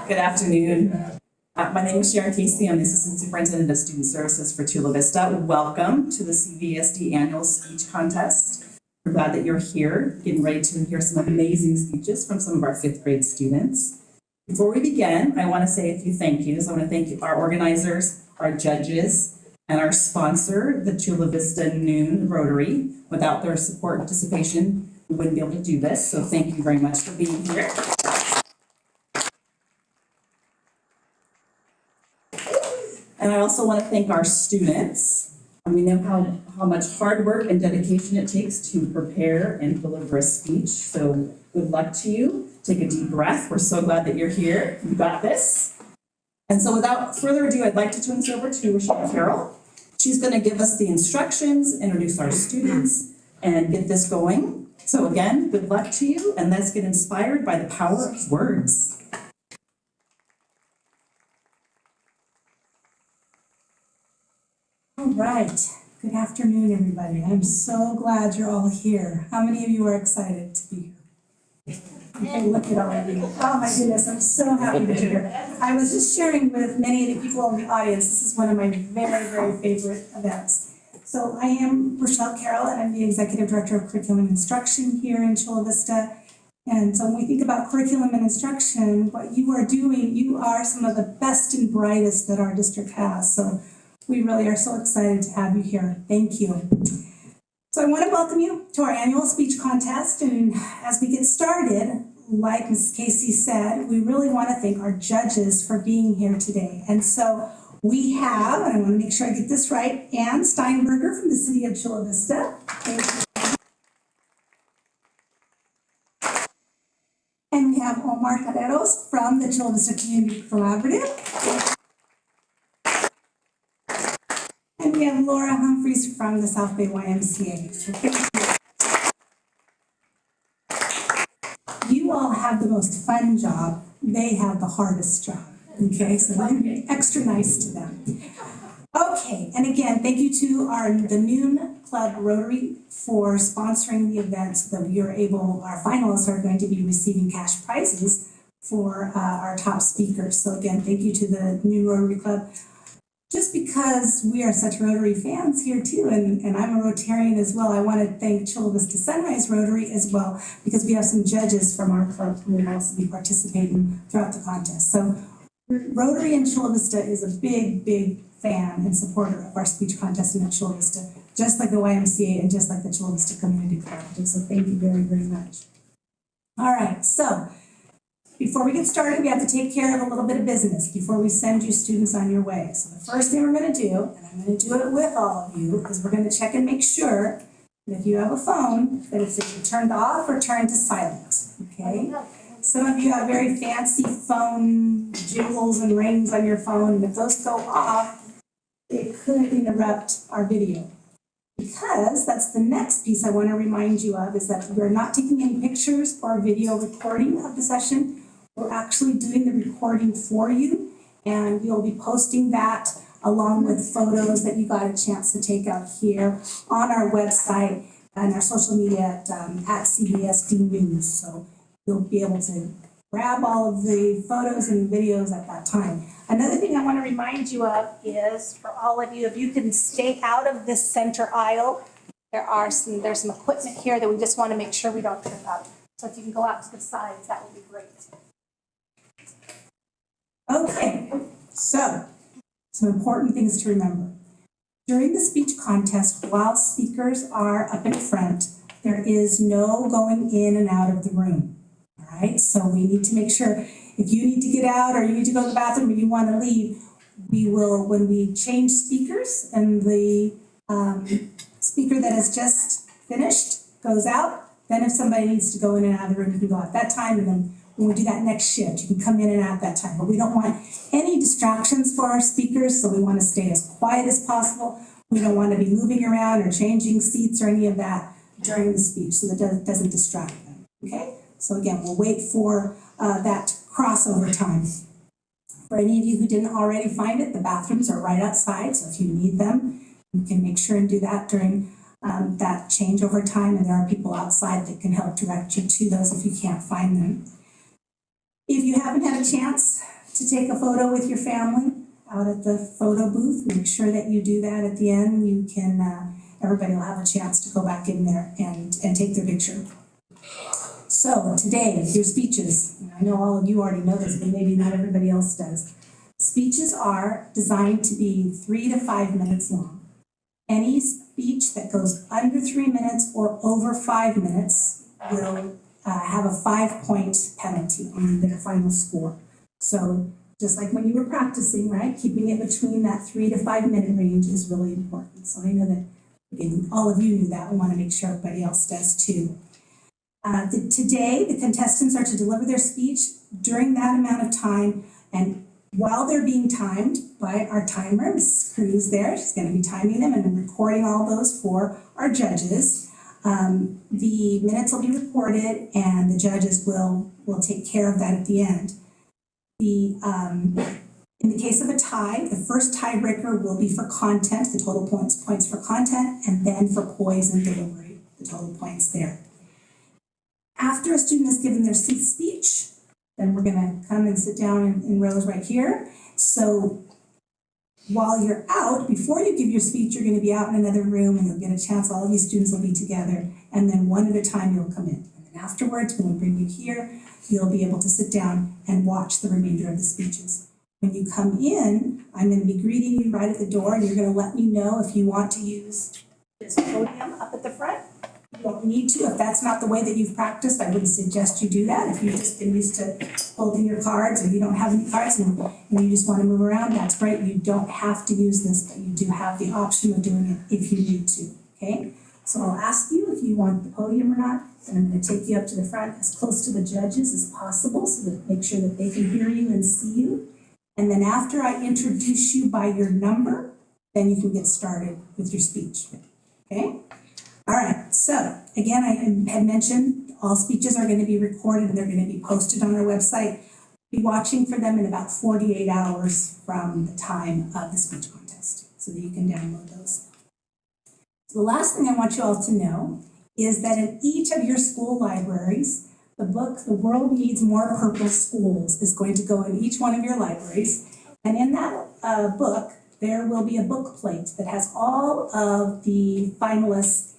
Good afternoon. My name is Sharon Casey. I'm the Assistant Superintendent of Student Services for Chula Vista. Welcome to the CVSD Annual Speech Contest. We're glad that you're here, getting ready to hear some amazing speeches from some of our 5th grade students. Before we begin, I want to say a few thank yous. I want to thank our organizers, our judges, and our sponsor, the Chula Vista Noon Rotary. Without their support and participation, we wouldn't be able to do this. So thank you very much for being here. And I also want to thank our students. We know how much hard work and dedication it takes to prepare and deliver a speech. So good luck to you. Take a deep breath. We're so glad that you're here. You got this. And so without further ado, I'd like to turn this over to Rochelle Carroll. She's going to give us the instructions, introduce our students, and get this going. So again, good luck to you, and let's get inspired by the power of words. All right. Good afternoon, everybody. I'm so glad you're all here. How many of you are excited to be here? Okay, look at all of you. Oh my goodness, I'm so happy to be here. I was just sharing with many of the people in the audience, this is one of my very, very favorite events. So I am Rochelle Carroll, and I'm the Executive Director of Curriculum and Instruction here in Chula Vista. And so when we think about curriculum and instruction, what you are doing, you are some of the best and brightest that our district has. So we really are so excited to have you here. Thank you. So I want to welcome you to our annual speech contest. And as we get started, like Mrs. Casey said, we really want to thank our judges for being here today. And so we have, and I want to make sure I get this right, Ann Steinberger from the city of Chula Vista. And we have Omar Carreros from the Chula Vista Community Collaborative. And we have Laura Humphreys from the South Bay YMCA. You all have the most fun job. They have the hardest job. Okay, so I'm being extra nice to them. Okay, and again, thank you to the Noon Club Rotary for sponsoring the event so that our finalists are going to be receiving cash prizes for our top speakers. So again, thank you to the Noon Rotary Club. Just because we are such Rotary fans here too, and I'm a Rotarian as well, I want to thank Chula Vista Sunrise Rotary as well, because we have some judges from our club who will also be participating throughout the contest. So Rotary in Chula Vista is a big, big fan and supporter of our speech contest in Chula Vista, just like the YMCA and just like the Chula Vista Community Collaborative. So thank you very, very much. All right, so before we get started, we have to take care of a little bit of business before we send you students on your way. So the first thing we're going to do, and I'm going to do it with all of you, is we're going to check and make sure that if you have a phone, that it's either turned off or turned to silent, okay? Some of you have very fancy phone jingles and rings on your phone, and if those go off, it could interrupt our video. Because that's the next piece I want to remind you of, is that we're not taking any pictures or video recording of the session. We're actually doing the recording for you, and we'll be posting that along with photos that you got a chance to take out here on our website and our social media at CBSD News. So you'll be able to grab all of the photos and videos at that time. Another thing I want to remind you of is, for all of you, if you can stay out of this center aisle, there's some equipment here that we just want to make sure we don't trip up. So if you can go out to the sides, that would be great. Okay, so some important things to remember. During the speech contest, while speakers are up in front, there is no going in and out of the room. All right, so we need to make sure if you need to get out or you need to go to the bathroom or you want to leave, we will, when we change speakers and the speaker that has just finished goes out, then if somebody needs to go in and out of the room, you can go out that time, and then when we do that next shift, you can come in and out that time. But we don't want any distractions for our speakers, so we want to stay as quiet as possible. We don't want to be moving around or changing seats or any of that during the speech, so that doesn't distract them, okay? So again, we'll wait for that crossover time. For any of you who didn't already find it, the bathrooms are right outside, so if you need them, you can make sure and do that during that changeover time, and there are people outside that can help direct you to those if you can't find them. If you haven't had a chance to take a photo with your family out at the photo booth, make sure that you do that at the end. You can, everybody will have a chance to go back in there and take their picture. So today, your speeches. I know all of you already know this, but maybe not everybody else does. Speeches are designed to be 3 to 5 minutes long. Any speech that goes under 3 minutes or over 5 minutes will have a 5-point penalty on their final score. So just like when you were practicing, right, keeping it between that 3 to 5 minute range is really important. So I know that again, all of you knew that. We want to make sure everybody else does too. Today, the contestants are to deliver their speech during that amount of time, and while they're being timed by our timer, Ms. Cruz there, she's going to be timing them and then recording all those for our judges. The minutes will be recorded and the judges will take care of that at the end. In the case of a tie, the first tiebreaker will be for content, the total points for content, and then for poise and delivery, the total points there. After a student has given their speech, then we're going to come and sit down in rows right here. So while you're out, before you give your speech, you're going to be out in another room and you'll get a chance, all of you students will be together, and then one at a time you'll come in. And then afterwards, when we bring you here, you'll be able to sit down and watch the remainder of the speeches. When you come in, I'm going to be greeting you right at the door, and you're going to let me know if you want to use this podium up at the front. You don't need to. If that's not the way that you've practiced, I wouldn't suggest you do that. If you've just been used to holding your cards or you don't have any cards and you just want to move around, that's great. You don't have to use this, but you do have the option of doing it if you need to, okay? So I'll ask you if you want the podium or not, and I'm going to take you up to the front as close to the judges as possible so that make sure that they can hear you and see you. And then after I introduce you by your number, then you can get started with your speech, okay? All right, so again, I had mentioned all speeches are going to be recorded and they're going to be posted on our website. Be watching for them in about 48 hours from the time of the speech contest so that you can download those. So the last thing I want you all to know is that in each of your school libraries, the book, The World Needs More Purple Schools, is going to go in each one of your libraries. And in that book, there will be a book plate that has all of the finalists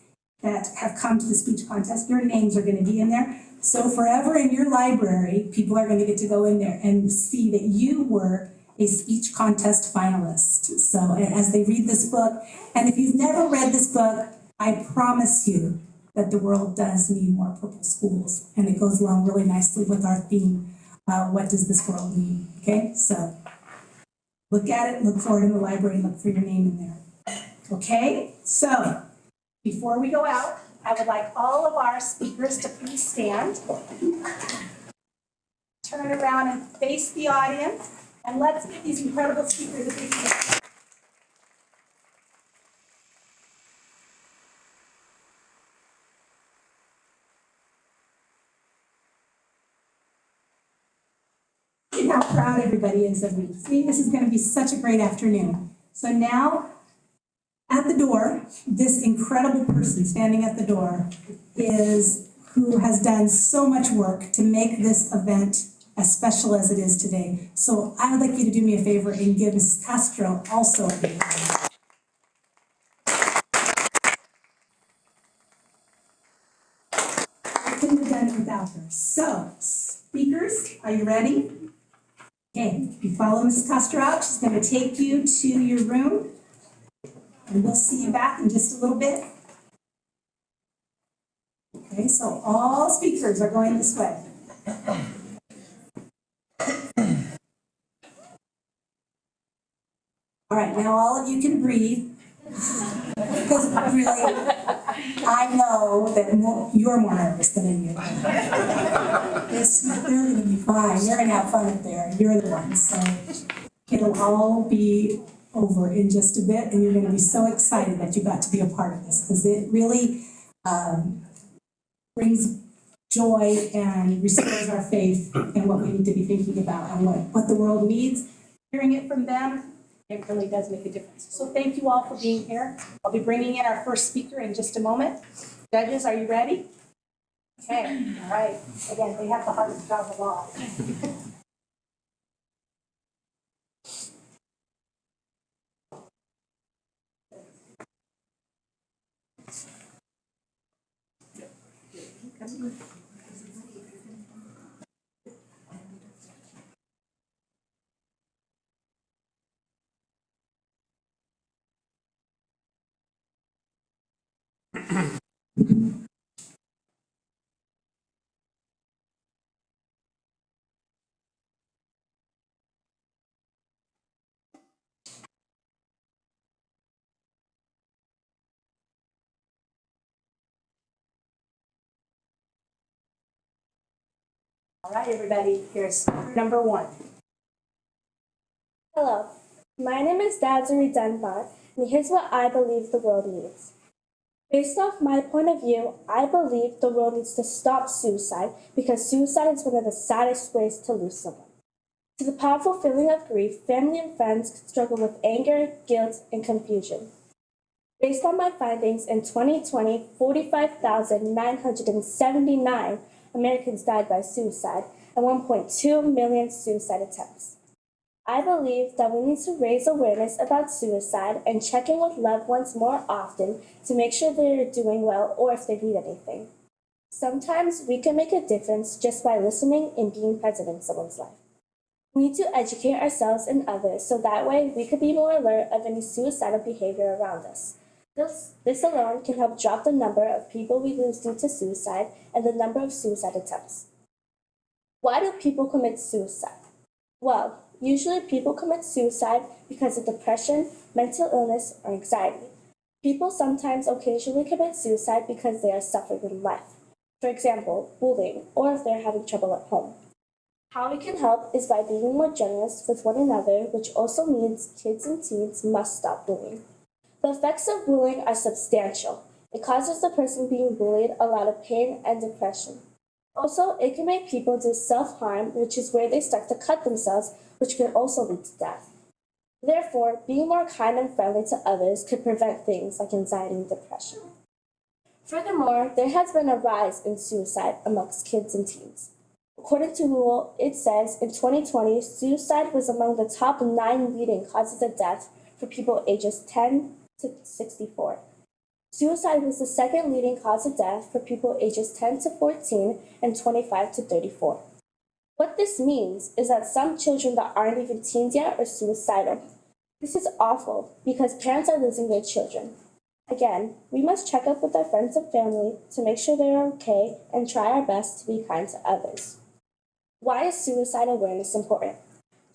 that have come to the speech contest. Your names are going to be in there. So forever in your library, people are going to get to go in there and see that you were a speech contest finalist. So as they read this book, and if you've never read this book, I promise you that the world does need more purple schools. And it goes along really nicely with our theme, what does this world need? Okay, so look at it, look for it in the library, look for your name in there. Okay, so before we go out, I would like all of our speakers to please stand. Turn around and face the audience, and let's give these incredible speakers a big hand. And how proud everybody is of me. See, this is going to be such a great afternoon. So now, at the door, this incredible person standing at the door is who has done so much work to make this event as special as it is today. So I would like you to do me a favor and give Mrs. Castro also a big hand. I couldn't have done it without her. So, speakers, are you ready? Okay, if you follow Mrs. Castro out, she's going to take you to your room. And we'll see you back in just a little bit. Okay, so all speakers are going this way. All right, now all of you can breathe. Because really, I know that you're more nervous than any of them. They're going to be fine. You're going to have fun up there. You're the one. So it'll all be over in just a bit, and you're going to be so excited that you got to be a part of this, because it really brings joy and restores our faith in what we need to be thinking about and what the world needs. Hearing it from them, it really does make a difference. So thank you all for being here. I'll be bringing in our first speaker in just a moment. Judges, are you ready? Okay, all right. Again, they have the hardest job of all. All right, everybody, here's number one. Hello, my name is Dazuri Dunbar, and here's what I believe the world needs. Based off my point of view, I believe the world needs to stop suicide because suicide is one of the saddest ways to lose someone. To the powerful feeling of grief, family and friends struggle with anger, guilt, and confusion. Based on my findings, in 2020, 45,979 Americans died by suicide and 1.2 million suicide attempts. I believe that we need to raise awareness about suicide and check in with loved ones more often to make sure they're doing well or if they need anything. Sometimes we can make a difference just by listening and being present in someone's life. We need to educate ourselves and others so that way we could be more alert of any suicidal behavior around us. This alone can help drop the number of people we lose due to suicide and the number of suicide attempts. Why do people commit suicide? Well, usually people commit suicide because of depression, mental illness, or anxiety. People sometimes occasionally commit suicide because they are suffering in life. For example, bullying, or if they're having trouble at home. How we can help is by being more generous with one another, which also means kids and teens must stop bullying. The effects of bullying are substantial. It causes the person being bullied a lot of pain and depression. Also, it can make people do self-harm, which is where they start to cut themselves, which can also lead to death. Therefore, being more kind and friendly to others could prevent things like anxiety and depression. Furthermore, there has been a rise in suicide amongst kids and teens. According to Google, it says in 2020, suicide was among the top 9 leading causes of death for people ages 10 to 64. Suicide was the second leading cause of death for people ages 10 to 14 and 25 to 34. What this means is that some children that aren't even teens yet are suicidal. This is awful because parents are losing their children. Again, we must check up with our friends and family to make sure they're okay and try our best to be kind to others. Why is suicide awareness important?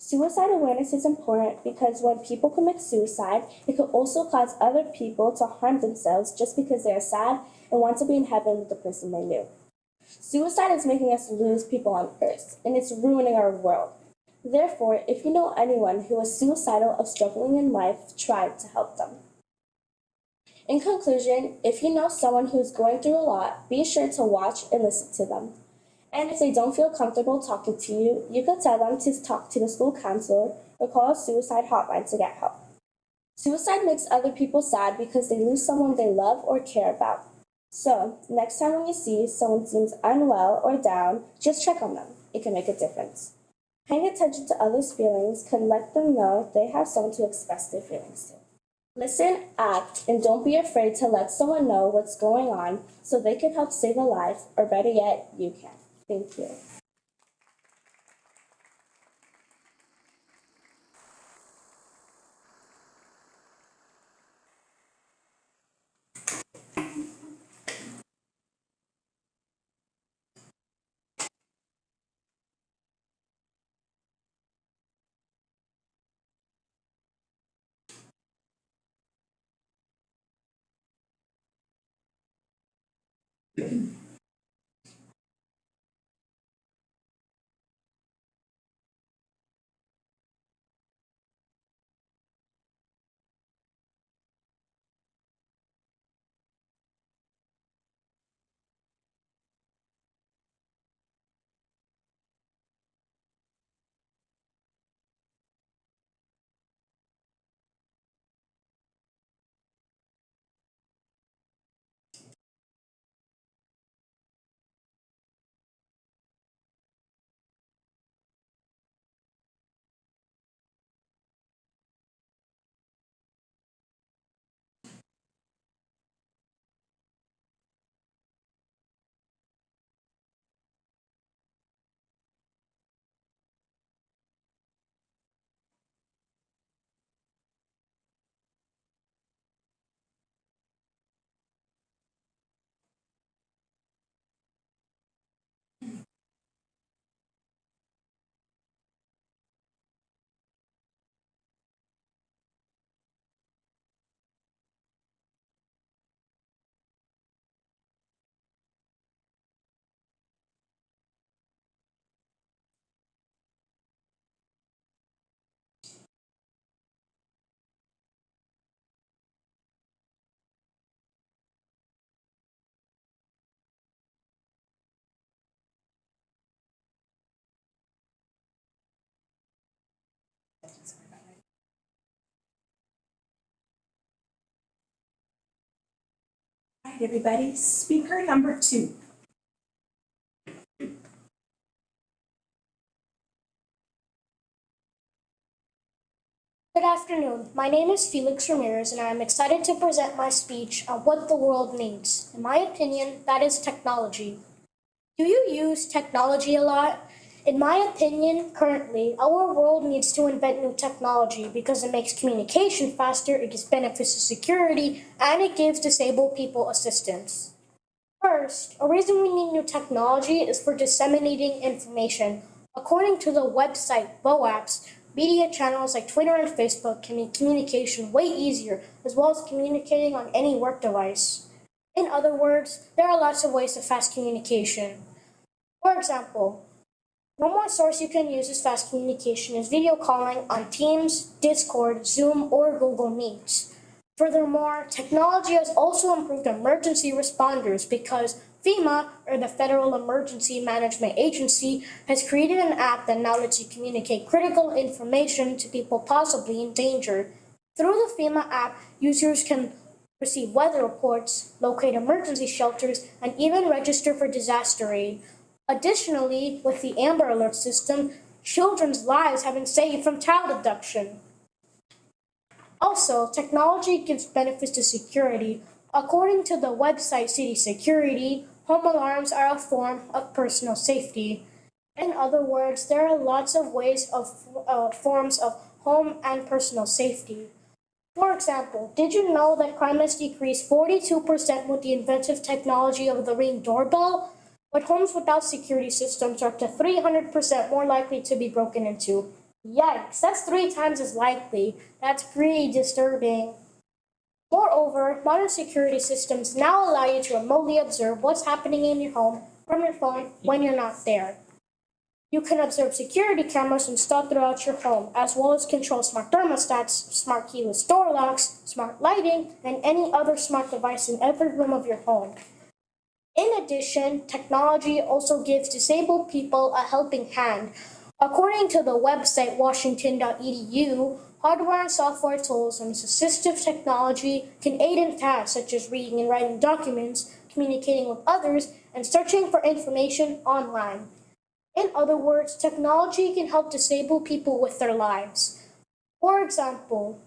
Suicide awareness is important because when people commit suicide, it could also cause other people to harm themselves just because they are sad and want to be in heaven with the person they knew. Suicide is making us lose people on earth, and it's ruining our world. Therefore, if you know anyone who is suicidal or struggling in life, try to help them. In conclusion, if you know someone who is going through a lot, be sure to watch and listen to them. And if they don't feel comfortable talking to you, you could tell them to talk to the school counselor or call a suicide hotline to get help. Suicide makes other people sad because they lose someone they love or care about. So, next time when you see someone seems unwell or down, just check on them. It can make a difference. Paying attention to others' feelings can let them know they have someone to express their feelings to. Listen, act, and don't be afraid to let someone know what's going on so they can help save a life, or better yet, you can. Thank you. everybody. Speaker number 2. Good afternoon. My name is Felix Ramirez, and I am excited to present my speech on what the world needs. In my opinion, that is technology. Do you use technology a lot? In my opinion, currently, our world needs to invent new technology because it makes communication faster, it gives benefits to security, and it gives disabled people assistance. First, a reason we need new technology is for disseminating information. According to the website VOAPS, media channels like Twitter and Facebook can make communication way easier, as well as communicating on any work device. In other words, there are lots of ways to fast communication. For example, one more source you can use as fast communication is video calling on Teams, Discord, Zoom, or Google Meets. Furthermore, technology has also improved emergency responders because FEMA, or the Federal Emergency Management Agency, has created an app that now lets you communicate critical information to people possibly in danger. Through the FEMA app, users can receive weather reports, locate emergency shelters, and even register for disaster aid. Additionally, with the Amber Alert system, children's lives have been saved from child abduction. Also, technology gives benefits to security. According to the website City Security, home alarms are a form of personal safety. In other words, there are lots of ways of forms of home and personal safety. For example, did you know that crime has decreased 42% with the inventive technology of the Ring doorbell? But homes without security systems are up to 300% more likely to be broken into. Yikes, that's 3 times as likely. That's pretty disturbing. Moreover, modern security systems now allow you to remotely observe what's happening in your home from your phone when you're not there. You can observe security cameras installed throughout your home, as well as control smart thermostats, smart keyless door locks, smart lighting, and any other smart device in every room of your home. In addition, technology also gives disabled people a helping hand. According to the website washington.edu, hardware and software tools and assistive technology can aid in tasks such as reading and writing documents, communicating with others, and searching for information online. In other words, technology can help disabled people with their lives. For example,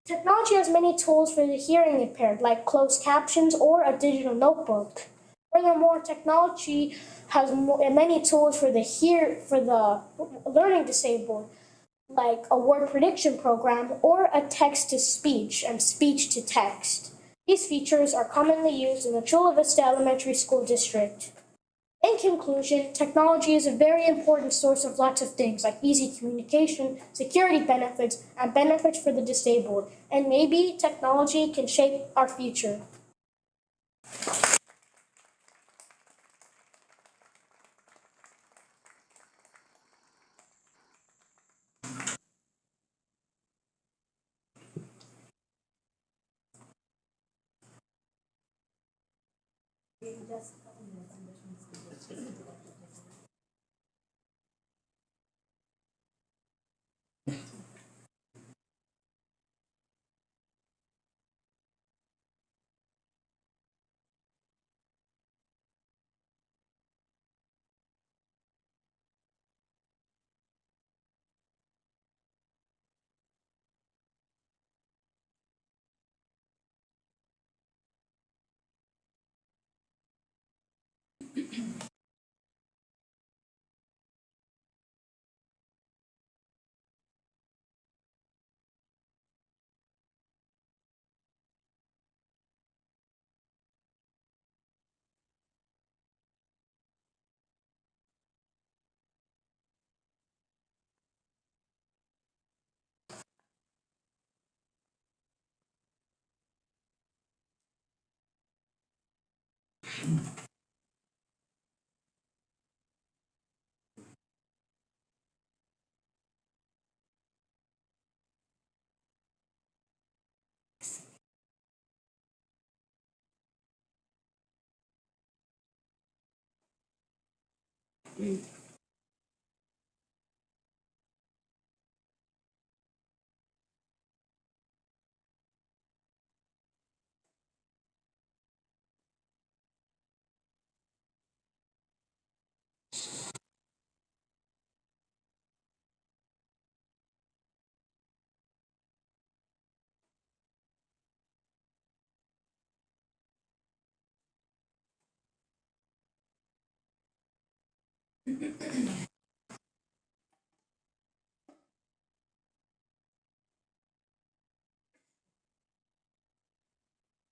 technology has many tools for the hearing impaired, like closed captions or a digital notebook. Furthermore, technology has many tools for the learning disabled, like a word prediction program or a text-to-speech and speech-to-text. These features are commonly used in the Chula Vista Elementary School District. In conclusion, technology is a very important source of lots of things like easy communication, security benefits, and benefits for the disabled. And maybe technology can shape our future.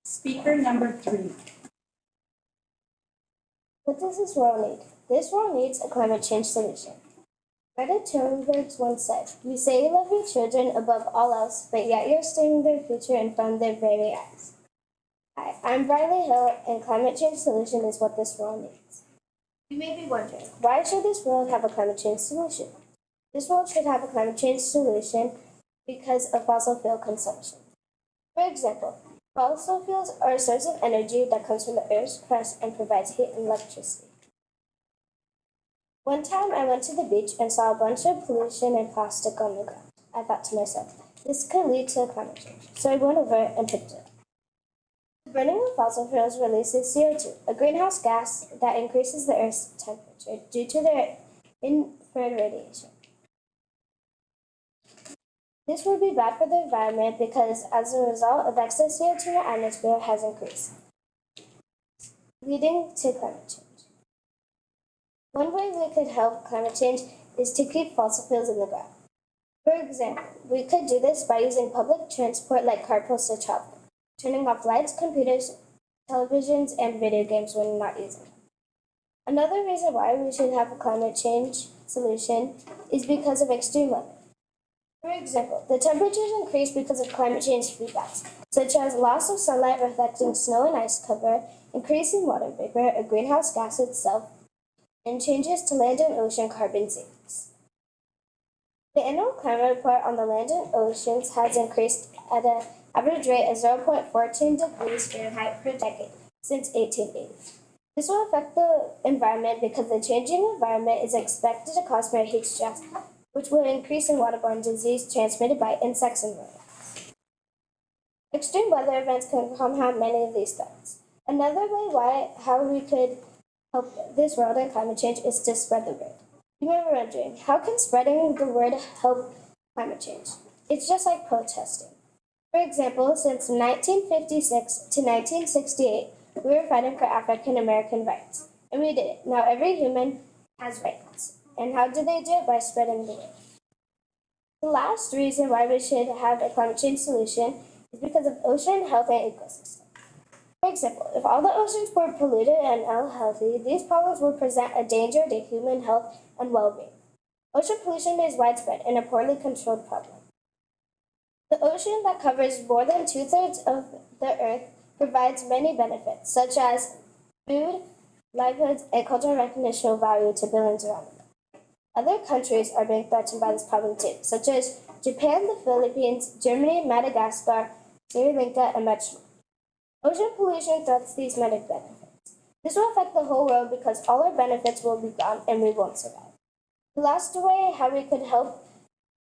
Speaker number 3. What does this world need? This world needs a climate change solution. Greta Thunberg once said, "You say you love your children above all else, but yet you're steering their future in front of their very eyes." Hi, I'm Briley Hill, and climate change solution is what this world needs. You may be wondering, why should this world have a climate change solution? This world should have a climate change solution because of fossil fuel consumption. For example, fossil fuels are a source of energy that comes from the Earth's crust and provides heat and electricity. One time I went to the beach and saw a bunch of pollution and plastic on the ground. I thought to myself, this could lead to climate change. So I went over and picked it up. The burning of fossil fuels releases CO2, a greenhouse gas that increases the Earth's temperature due to their infrared radiation. This would be bad for the environment because as a result of excess CO2 in the atmosphere has increased, leading to climate change. One way we could help climate change is to keep fossil fuels in the ground. For example, we could do this by using public transport like carpools to travel, turning off lights, computers, televisions, and video games when not using them. Another reason why we should have a climate change solution is because of extreme weather. For example, the temperatures increase because of climate change feedbacks, such as loss of sunlight reflecting snow and ice cover, increasing water vapor, a greenhouse gas itself, and changes to land and ocean carbon sinks. The annual climate report on the land and oceans has increased at an average rate of 0.14 degrees Fahrenheit per decade since 1880. This will affect the environment because the changing environment is expected to cause more heat stress, which will increase in waterborne disease transmitted by insects and rodents. Extreme weather events can compound many of these threats. Another way how we could help this world in climate change is to spread the word. You may be wondering, how can spreading the word help climate change? It's just like protesting. For example, since 1956 to 1968, we were fighting for African American rights, and we did it. Now every human has rights. And how do they do it? By spreading the word. The last reason why we should have a climate change solution is because of ocean health and ecosystem. For example, if all the oceans were polluted and unhealthy, these problems would present a danger to human health and well-being. Ocean pollution is widespread and a poorly controlled problem. The ocean that covers more than 2/3 of the Earth provides many benefits, such as food, livelihoods, and cultural recognition value to billions around the world. Other countries are being threatened by this problem too, such as Japan, the Philippines, Germany, Madagascar, Sri Lanka, and much more. Ocean pollution threatens these many benefits. This will affect the whole world because all our benefits will be gone and we won't survive. The last way how we could help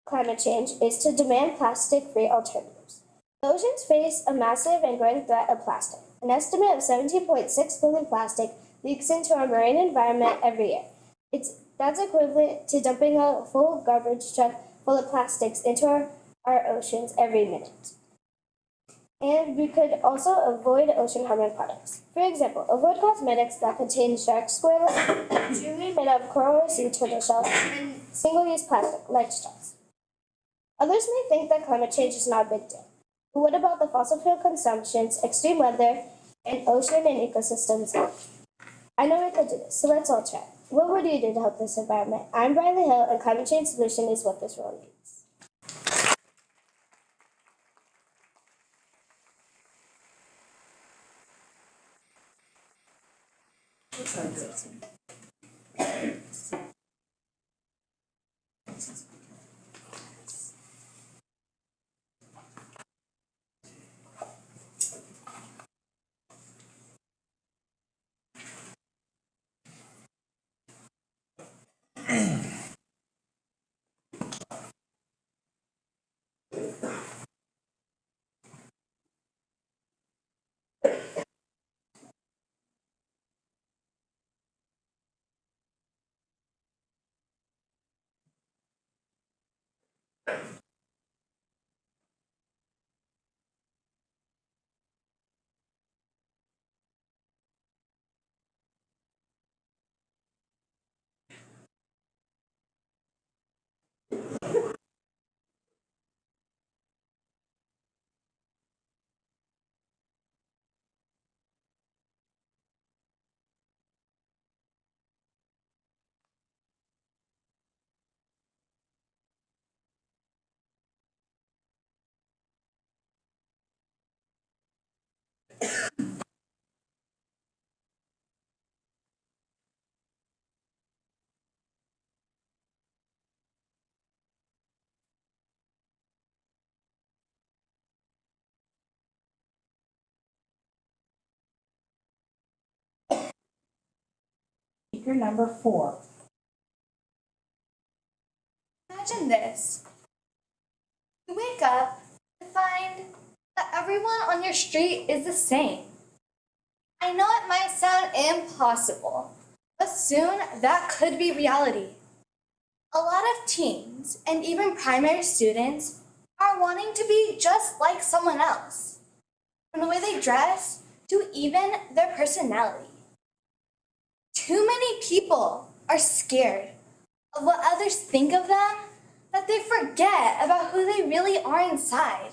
climate change is to demand plastic-free alternatives. The oceans face a massive and growing threat of plastic. An estimate of 17.6 billion plastic leaks into our marine environment every year. That's equivalent to dumping a full garbage truck full of plastics into our oceans every minute. And we could also avoid ocean-harming products. For example, avoid cosmetics that contain shark squid, jewelry made of coral or sea turtle shells, and single-use plastic like straws. Others may think that climate change is not a big deal. But what about the fossil fuel consumptions, extreme weather, and ocean and ecosystems health? I know we could do this, so let's all try. What would you do to help this environment? I'm Briley Hill, and climate change solution is what this world needs. Speaker number 4. Imagine this. You wake up to find that everyone on your street is the same. I know it might sound impossible, but soon that could be reality. A lot of teens and even primary students are wanting to be just like someone else, from the way they dress to even their personality. Too many people are scared of what others think of them that they forget about who they really are inside.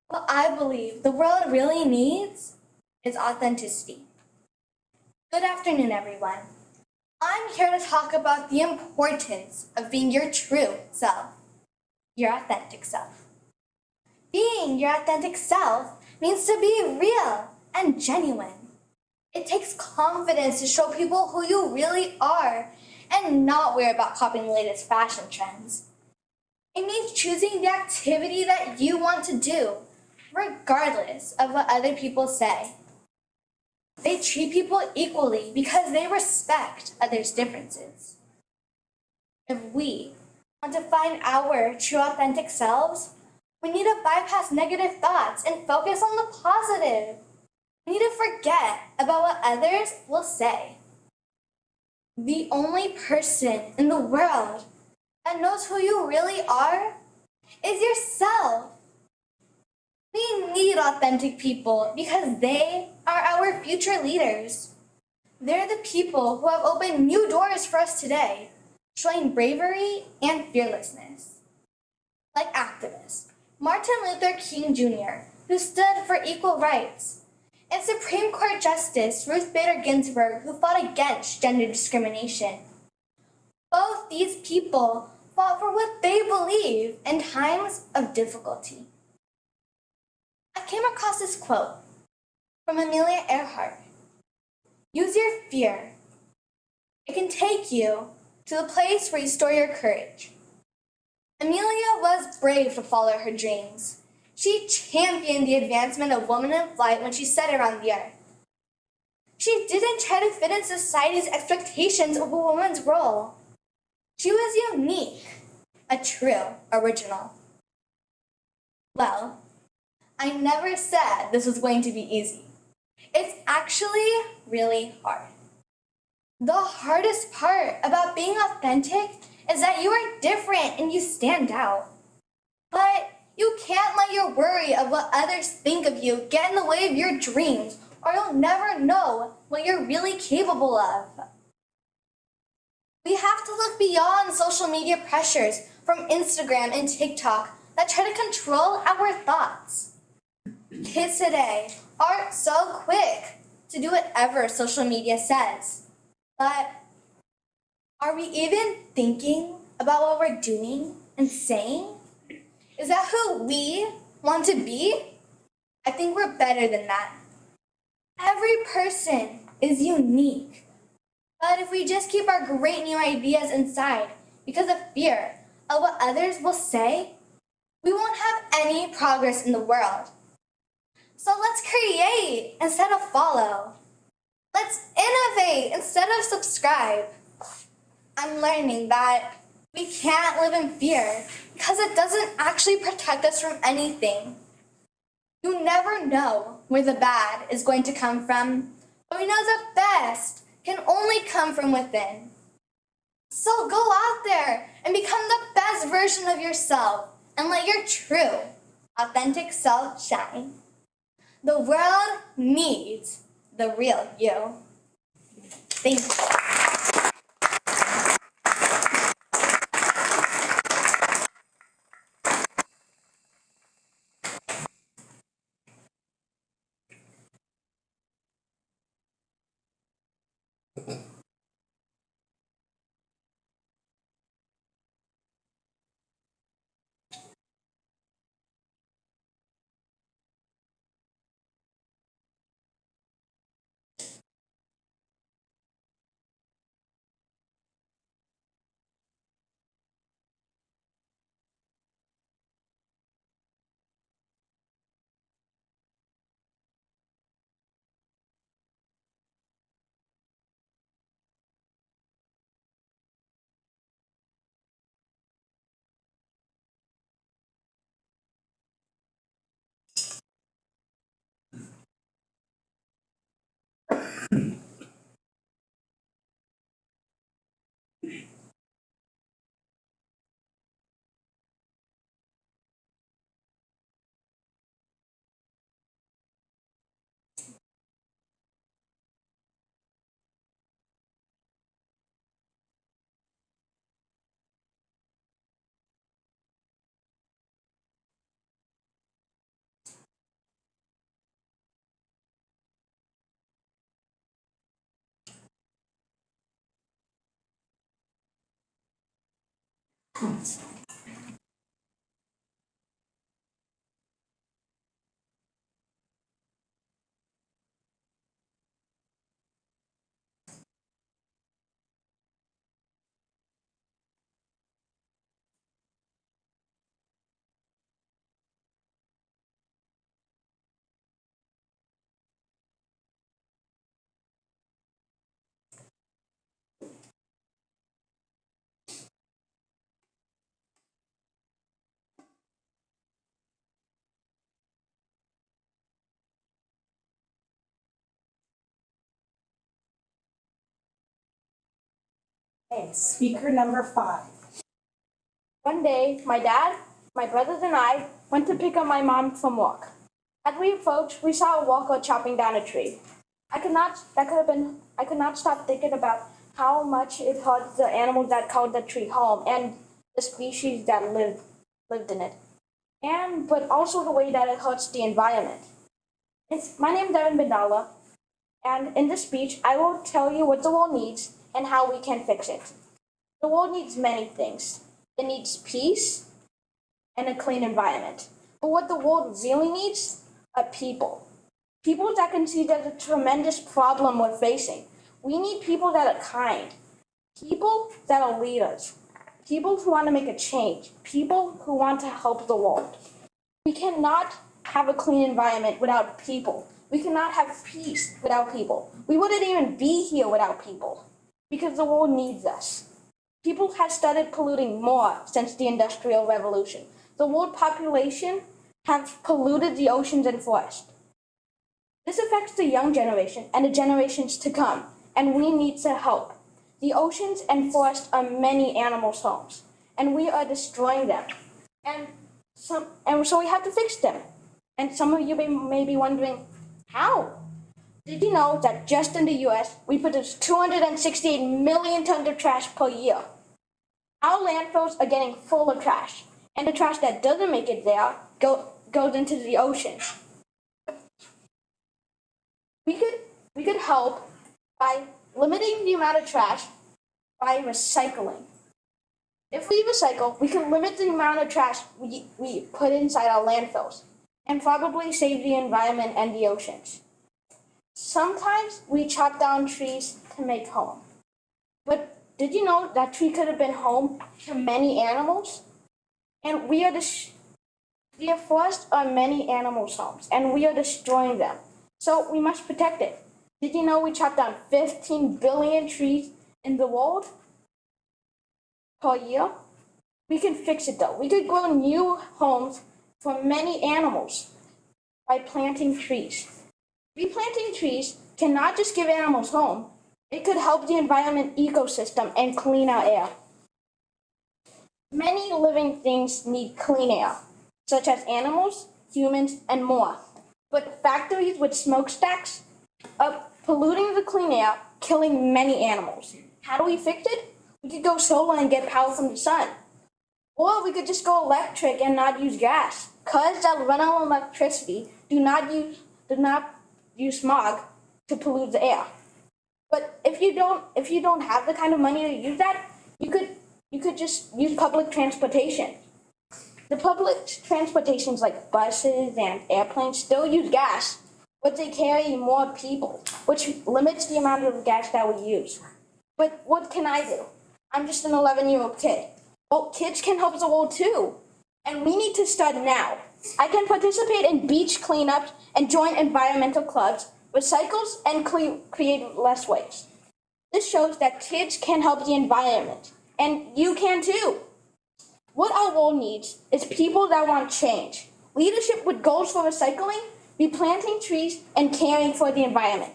What I believe the world really needs is authenticity. Good afternoon, everyone. I'm here to talk about the importance of being your true self, your authentic self. Being your authentic self means to be real and genuine. It takes confidence to show people who you really are and not worry about copying the latest fashion trends. It means choosing the activity that you want to do, regardless of what other people say. They treat people equally because they respect others' differences. If we want to find our true authentic selves, we need to bypass negative thoughts and focus on the positive. We need to forget about what others will say. The only person in the world that knows who you really are is yourself. We need authentic people because they are our future leaders. They're the people who have opened new doors for us today, showing bravery and fearlessness. Like activists Martin Luther King Jr., who stood for equal rights, and Supreme Court Justice Ruth Bader Ginsburg, who fought against gender discrimination. Both these people fought for what they believe in times of difficulty. I came across this quote from Amelia Earhart. Use your fear. It can take you to the place where you store your courage. Amelia was brave to follow her dreams. She championed the advancement of women in flight when she set around the earth. She didn't try to fit in society's expectations of a woman's role. She was unique, a true original. Well, I never said this was going to be easy. It's actually really hard. The hardest part about being authentic is that you are different and you stand out. But you can't let your worry of what others think of you get in the way of your dreams, or you'll never know what you're really capable of. We have to look beyond social media pressures from Instagram and TikTok that try to control our thoughts. Kids today are so quick to do whatever social media says. But are we even thinking about what we're doing and saying? Is that who we want to be? I think we're better than that. Every person is unique. But if we just keep our great new ideas inside because of fear of what others will say, we won't have any progress in the world. So let's create instead of follow. Let's innovate instead of subscribe. I'm learning that we can't live in fear because it doesn't actually protect us from anything. You never know where the bad is going to come from, but we know the best can only come from within. So go out there and become the best version of yourself and let your true, authentic self shine. The world needs the real you. Thank you. Okay, speaker number 5. One day, my dad, my brothers, and I went to pick up my mom from work. As we approached, we saw a walker chopping down a tree. I could not stop thinking about how much it hurt the animals that called the tree home and the species that lived in it. But also the way that it hurts the environment. My name is Devin Bindala, and in this speech, I will tell you what the world needs and how we can fix it. The world needs many things. It needs peace and a clean environment. But what the world really needs are people. People that can see there's a tremendous problem we're facing. We need people that are kind. People that are leaders. People who want to make a change. People who want to help the world. We cannot have a clean environment without people. We cannot have peace without people. We wouldn't even be here without people. Because the world needs us. People have started polluting more since the Industrial Revolution. The world population have polluted the oceans and forests. This affects the young generation and the generations to come, and we need to help. The oceans and forests are many animals' homes, and we are destroying them. And so we have to fix them. And some of you may be wondering, how? Did you know that just in the US, we produce 268 million tons of trash per year? Our landfills are getting full of trash, and the trash that doesn't make it there goes into the ocean. We could help by limiting the amount of trash by recycling. If we recycle, we can limit the amount of trash we put inside our landfills and probably save the environment and the oceans. Sometimes we chop down trees to make home. But did you know that tree could have been home to many animals? And the forests are many animals' homes, and we are destroying them. So we must protect it. Did you know we chop down 15 billion trees in the world per year? We can fix it though. We could grow new homes for many animals by planting trees. Replanting trees cannot just give animals home. It could help the environment ecosystem and clean our air. Many living things need clean air, such as animals, humans, and more. But factories with smokestacks are polluting the clean air, killing many animals. How do we fix it? We could go solar and get power from the sun. Or we could just go electric and not use gas. Cars that run on electricity do not use smog to pollute the air. But if you don't have the kind of money to use that, you could just use public transportation. The public transportations like buses and airplanes still use gas, but they carry more people, which limits the amount of gas that we use. But what can I do? I'm just an 11-year-old kid. Well, kids can help the world too, and we need to start now. I can participate in beach cleanups and join environmental clubs, recycles, and create less waste. This shows that kids can help the environment, and you can too. What our world needs is people that want change, leadership with goals for recycling, replanting trees, and caring for the environment.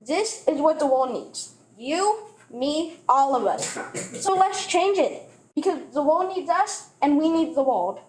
This is what the world needs. You, me, all of us. So let's change it. Because the world needs us and we need the world.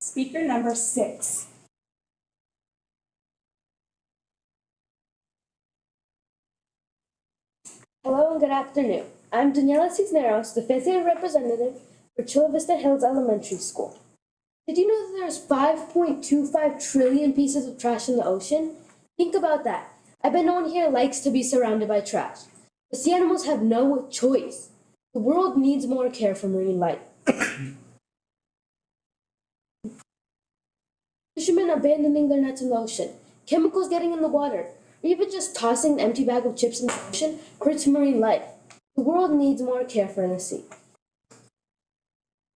Speaker number 6. Hello and good afternoon. I'm Daniela Cisneros, the 5th year representative for Chula Vista Hills Elementary School. Did you know that there's 5.25 trillion pieces of trash in the ocean? Think about that. I bet no one here likes to be surrounded by trash. The sea animals have no choice. The world needs more care for marine life. Fishermen abandoning their nets in the ocean, chemicals getting in the water, or even just tossing an empty bag of chips in the ocean hurts marine life. The world needs more care for the sea.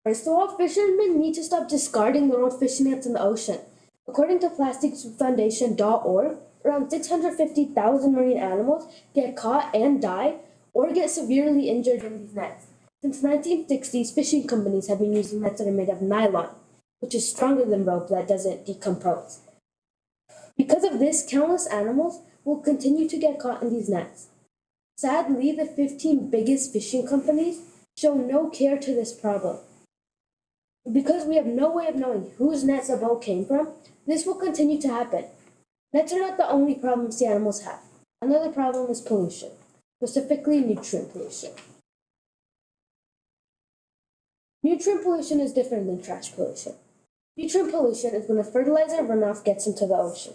First of all, fishermen need to stop discarding their old fishing nets in the ocean. According to plasticsfoundation.org, around 650,000 marine animals get caught and die or get severely injured in these nets. Since the 1960s, fishing companies have been using nets that are made of nylon, which is stronger than rope that doesn't decompose. Because of this, countless animals will continue to get caught in these nets. Sadly, the 15 biggest fishing companies show no care to this problem. Because we have no way of knowing whose nets a boat came from, this will continue to happen. Nets are not the only problems the animals have. Another problem is pollution, specifically nutrient pollution. Nutrient pollution is different than trash pollution. Nutrient pollution is when the fertilizer runoff gets into the ocean.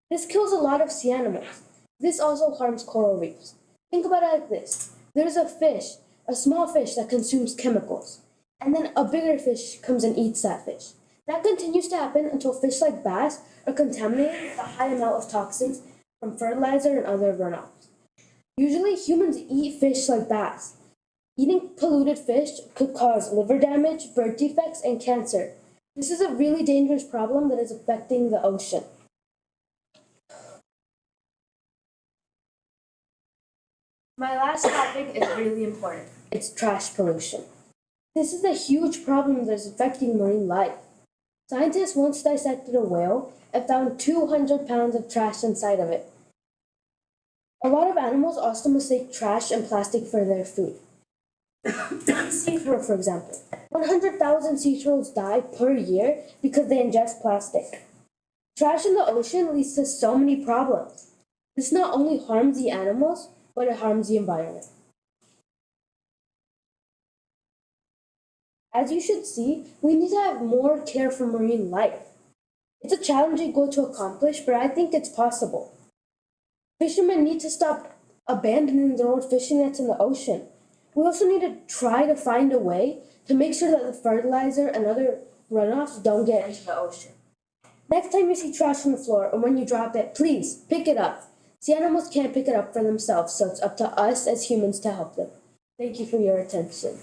This kills a lot of sea animals. This also harms coral reefs. Think about it like this. There's a fish, a small fish that consumes chemicals, and then a bigger fish comes and eats that fish. That continues to happen until fish like bass are contaminated with a high amount of toxins from fertilizer and other runoffs. Usually humans eat fish like bass. Eating polluted fish could cause liver damage, birth defects, and cancer. This is a really dangerous problem that is affecting the ocean. My last topic is really important. It's trash pollution. This is a huge problem that is affecting marine life. Scientists once dissected a whale and found 200 pounds of trash inside of it. A lot of animals also mistake trash and plastic for their food. Sea turtle, for example. 100,000 sea turtles die per year because they ingest plastic. Trash in the ocean leads to so many problems. This not only harms the animals, but it harms the environment. As you should see, we need to have more care for marine life. It's a challenging goal to accomplish, but I think it's possible. Fishermen need to stop abandoning their old fishing nets in the ocean. We also need to try to find a way to make sure that the fertilizer and other runoffs don't get into the ocean. Next time you see trash on the floor or when you drop it, please pick it up. Sea animals can't pick it up for themselves, so it's up to us as humans to help them. Thank you for your attention.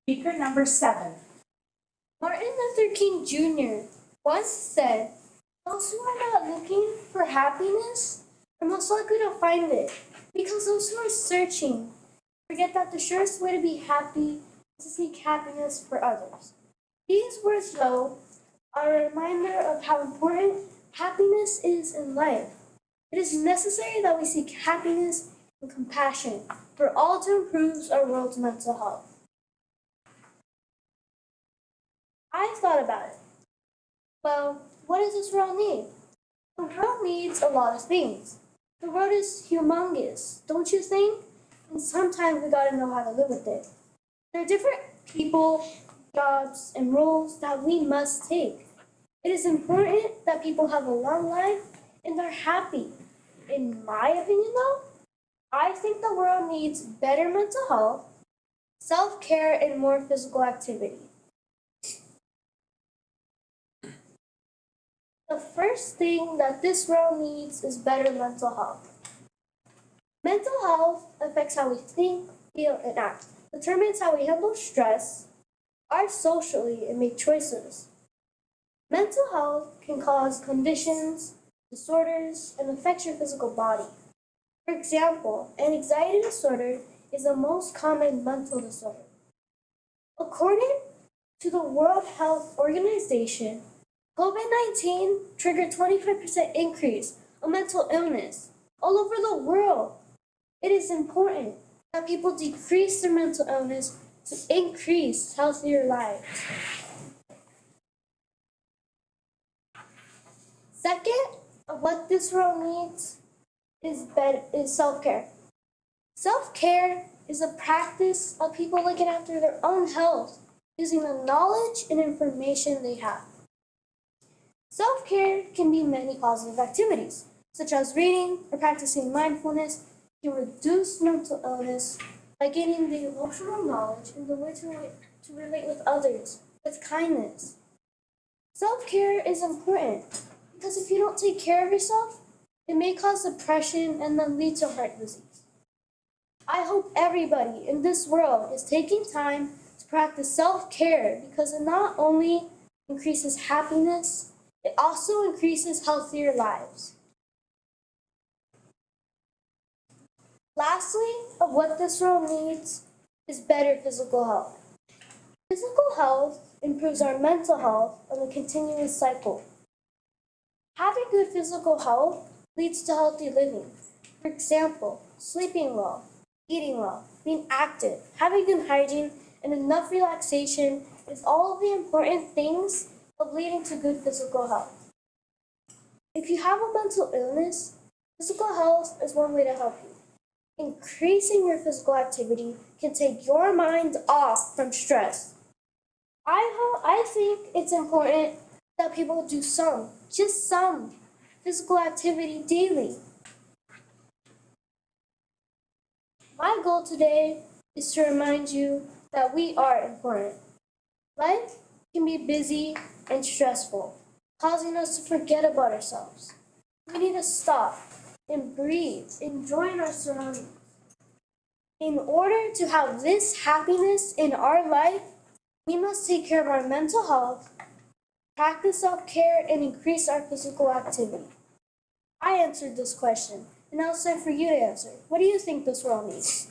Speaker number 7. Martin Luther King Jr. once said, "Those who are not looking for happiness are most likely to find it, because those who are searching forget that the surest way to be happy is to seek happiness for others." These words, though, are a reminder of how important happiness is in life. It is necessary that we seek happiness and compassion for all to improve our world's mental health. I've thought about it. Well, what does this world need? The world needs a lot of things. The world is humongous, don't you think? And sometimes we gotta know how to live with it. There are different people, jobs, and roles that we must take. It is important that people have a long life and are happy. In my opinion, though, I think the world needs better mental health, self-care, and more physical activity. The first thing that this world needs is better mental health. Mental health affects how we think, feel, and act, determines how we handle stress, are socially, and make choices. Mental health can cause conditions, disorders, and affect your physical body. For example, an anxiety disorder is the most common mental disorder. According to the World Health Organization, COVID-19 triggered 25% increase of mental illness all over the world. It is important that people decrease their mental illness to increase healthier lives. Second, what this world needs is self-care. Self-care is a practice of people looking after their own health using the knowledge and information they have. Self-care can be many positive activities, such as reading or practicing mindfulness, can reduce mental illness by gaining the emotional knowledge and the way to relate with others with kindness. Self-care is important because if you don't take care of yourself, it may cause depression and then lead to heart disease. I hope everybody in this world is taking time to practice self-care because it not only increases happiness, it also increases healthier lives. Lastly, of what this world needs is better physical health. Physical health improves our mental health on a continuous cycle. Having good physical health leads to healthy living. For example, sleeping well, eating well, being active, having good hygiene, and enough relaxation is all of the important things of leading to good physical health. If you have a mental illness, physical health is one way to help you. Increasing your physical activity can take your mind off from stress. I think it's important that people do just some physical activity daily. My goal today is to remind you that we are important. Life can be busy and stressful, causing us to forget about ourselves. We need to stop and breathe, enjoying our surroundings. In order to have this happiness in our life, we must take care of our mental health, practice self-care, and increase our physical activity. I answered this question, and now it's time for you to answer. What do you think this world needs?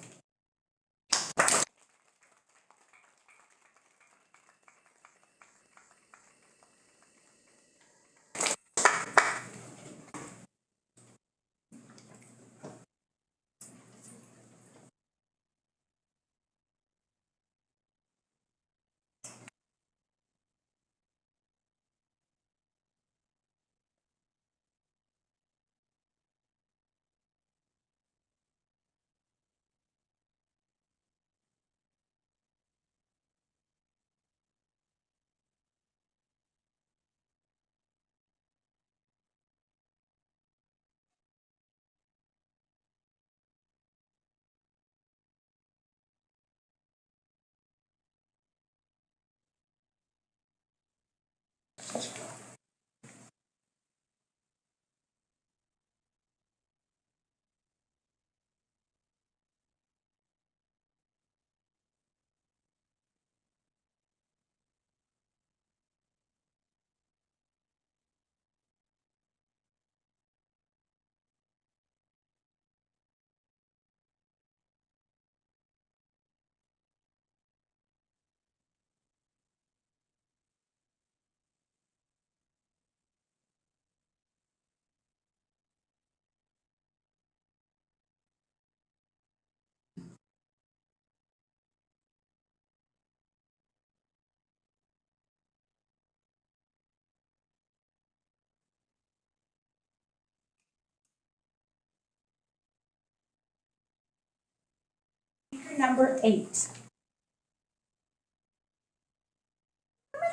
Number 8. Remember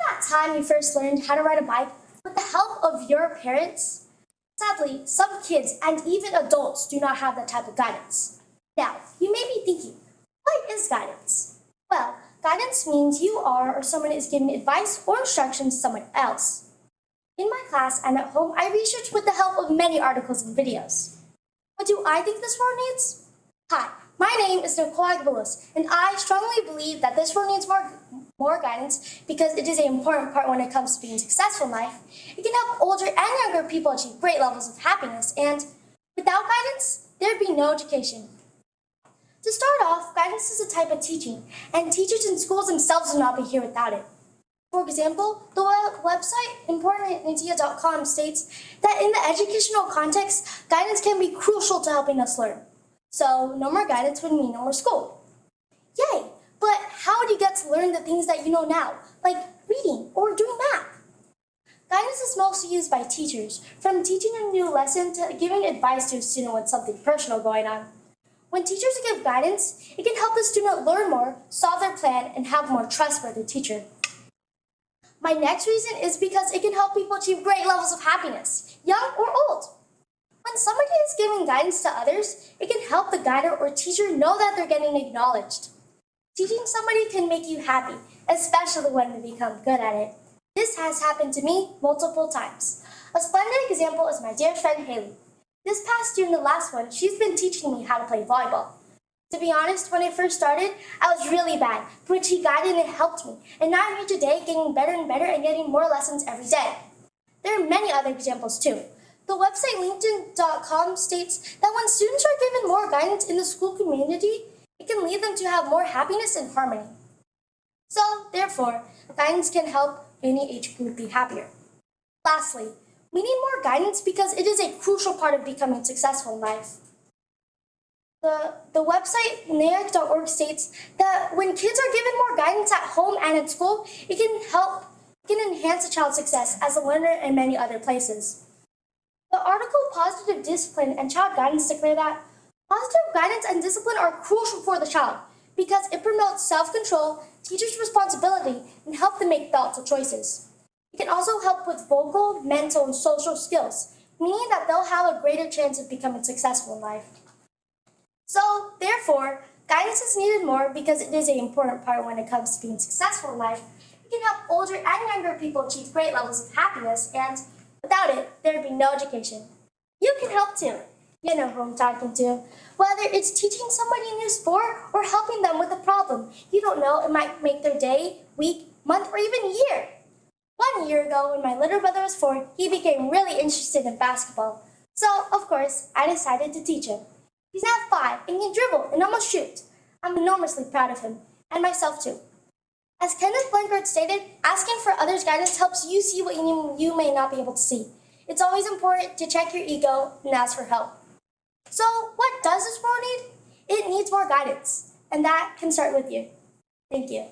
that time you first learned how to ride a bike with the help of your parents? Sadly, some kids and even adults do not have that type of guidance. Now, you may be thinking, what is guidance? Well, guidance means you are or someone is giving advice or instructions to someone else. In my class and at home, I researched with the help of many articles and videos. What do I think this world needs? Hi, my name is Nicole Agbelos, and I strongly believe that this world needs more guidance because it is an important part when it comes to being successful in life. It can help older and younger people achieve great levels of happiness, and without guidance, there'd be no education. To start off, guidance is a type of teaching, and teachers in schools themselves would not be here without it. For example, the website importantindia.com states that in the educational context, guidance can be crucial to helping us learn. So, no more guidance would mean no more school. Yay! But how do you get to learn the things that you know now, like reading or doing math? Guidance is mostly used by teachers, from teaching a new lesson to giving advice to a student with something personal going on. When teachers give guidance, it can help the student learn more, solve their plan, and have a more trustworthy teacher. My next reason is because it can help people achieve great levels of happiness, young or old. When somebody is giving guidance to others, it can help the guider or teacher know that they're getting acknowledged. Teaching somebody can make you happy, especially when they become good at it. This has happened to me multiple times. A splendid example is my dear friend Haley. This past year and the last one, she's been teaching me how to play volleyball. To be honest, when I first started, I was really bad, but she guided and helped me, and now I'm here today getting better and better and getting more lessons every day. There are many other examples too. The website LinkedIn.com states that when students are given more guidance in the school community, it can lead them to have more happiness and harmony. So, therefore, guidance can help any age group be happier. Lastly, we need more guidance because it is a crucial part of becoming successful in life. The website NAEC.org states that when kids are given more guidance at home and at school, it can enhance a child's success as a learner in many other places. The article Positive Discipline and Child Guidance declare that positive guidance and discipline are crucial for the child because it promotes self-control, teaches responsibility, and helps them make thoughtful choices. It can also help with vocal, mental, and social skills, meaning that they'll have a greater chance of becoming successful in life. So, therefore, guidance is needed more because it is an important part when it comes to being successful in life. It can help older and younger people achieve great levels of happiness, and without it, there'd be no education. You can help too. You know who I'm talking to. Whether it's teaching somebody a new sport or helping them with a problem you don't know, it might make their day, week, month, or even year. 1 year ago, when my little brother was 4, he became really interested in basketball. So, of course, I decided to teach him. He's now 5 and can dribble and almost shoot. I'm enormously proud of him, and myself too. As Kenneth Blanchard stated, asking for others' guidance helps you see what you may not be able to see. It's always important to check your ego and ask for help. So, what does this world need? It needs more guidance, and that can start with you. Thank you.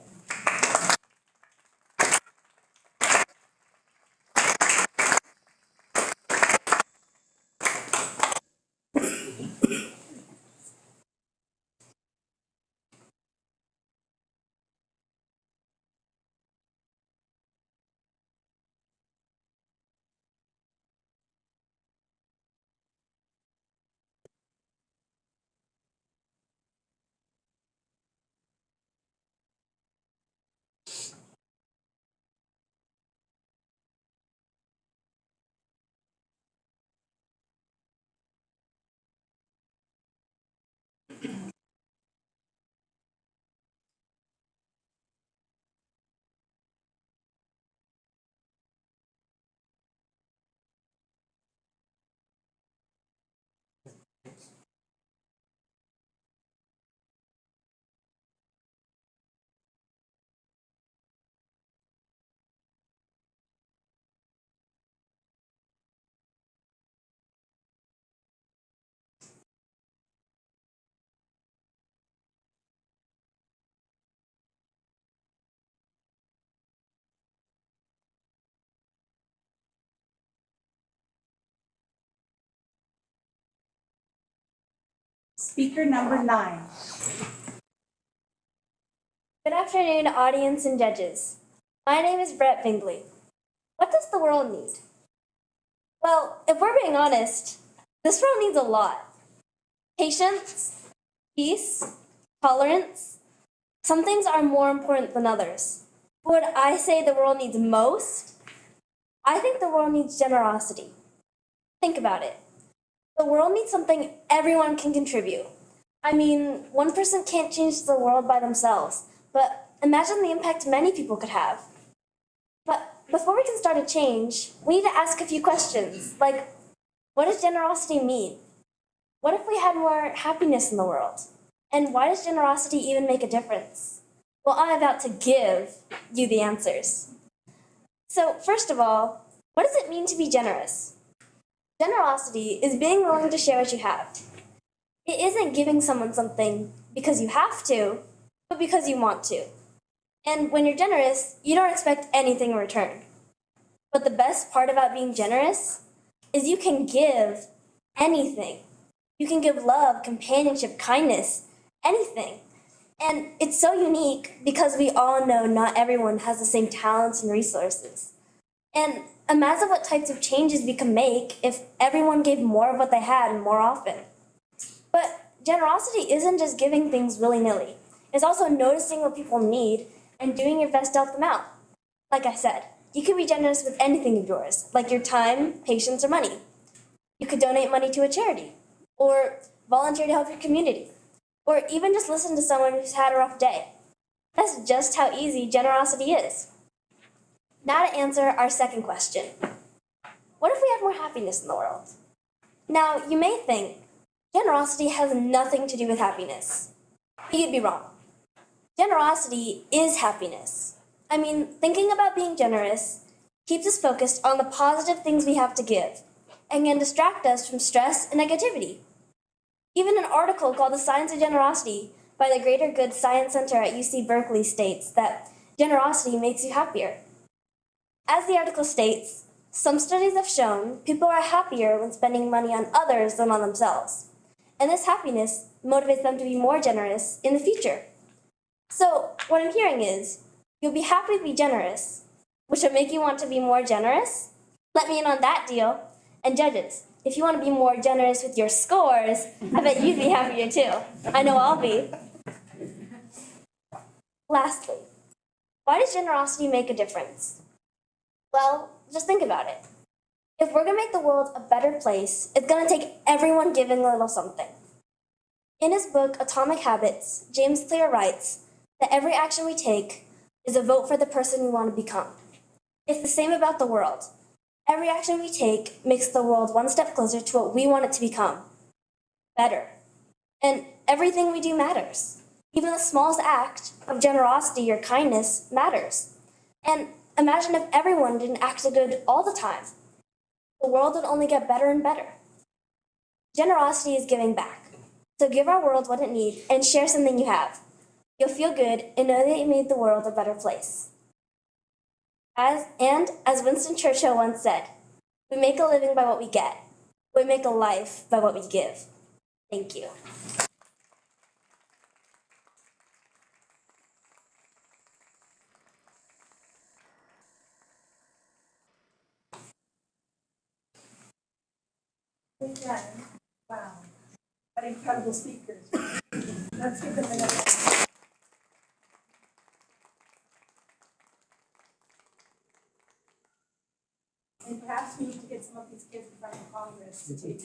Speaker number 9. Good afternoon, audience and judges. My name is Brett Bingley. What does the world need? Well, if we're being honest, this world needs a lot. Patience, peace, tolerance. Some things are more important than others. What would I say the world needs most? I think the world needs generosity. Think about it. The world needs something everyone can contribute. I mean, one person can't change the world by themselves, but imagine the impact many people could have. But before we can start a change, we need to ask a few questions, like, what does generosity mean? What if we had more happiness in the world? And why does generosity even make a difference? Well, I'm about to give you the answers. So, first of all, what does it mean to be generous? Generosity is being willing to share what you have. It isn't giving someone something because you have to, but because you want to. And when you're generous, you don't expect anything in return. But the best part about being generous is you can give anything. You can give love, companionship, kindness, anything. And it's so unique because we all know not everyone has the same talents and resources. And imagine what types of changes we can make if everyone gave more of what they had more often. But generosity isn't just giving things willy-nilly. It's also noticing what people need and doing your best to help them out. Like I said, you can be generous with anything of yours, like your time, patience, or money. You could donate money to a charity, or volunteer to help your community, or even just listen to someone who's had a rough day. That's just how easy generosity is. Now to answer our second question. What if we had more happiness in the world? Now, you may think, generosity has nothing to do with happiness. But you'd be wrong. Generosity is happiness. I mean, thinking about being generous keeps us focused on the positive things we have to give and can distract us from stress and negativity. Even an article called The Science of Generosity by the Greater Good Science Center at UC Berkeley states that generosity makes you happier. As the article states, some studies have shown people are happier when spending money on others than on themselves. And this happiness motivates them to be more generous in the future. So, what I'm hearing is, you'll be happy to be generous, which will make you want to be more generous? Let me in on that deal. And judges, if you want to be more generous with your scores, I bet you'd be happier too. I know I'll be. Lastly, why does generosity make a difference? Well, just think about it. If we're going to make the world a better place, it's going to take everyone giving a little something. In his book, Atomic Habits, James Clear writes that every action we take is a vote for the person we want to become. It's the same about the world. Every action we take makes the world one step closer to what we want it to become. Better. And everything we do matters. Even the smallest act of generosity or kindness matters. And imagine if everyone didn't act good all the time. The world would only get better and better. Generosity is giving back. So give our world what it needs and share something you have. You'll feel good and know that you made the world a better place. As Winston Churchill once said, we make a living by what we get. We make a life by what we give. Thank you. Wow. What incredible speakers. Let's give them another. And perhaps we need to get some of these kids in front of Congress to take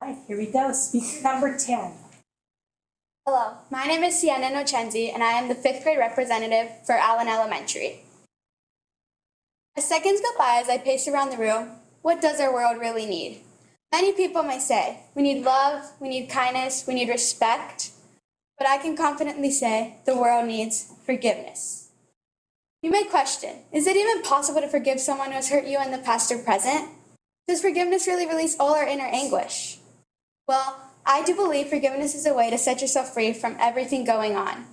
All right, here we go. Speaker number 10. Hello, my name is Sienna Nochenzi, and I am the 5th grade representative for Allen Elementary. As seconds go by as I pace around the room, what does our world really need? Many people may say, we need love, we need kindness, we need respect, but I can confidently say the world needs forgiveness. You may question, is it even possible to forgive someone who has hurt you in the past or present? Does forgiveness really release all our inner anguish? Well, I do believe forgiveness is a way to set yourself free from everything going on.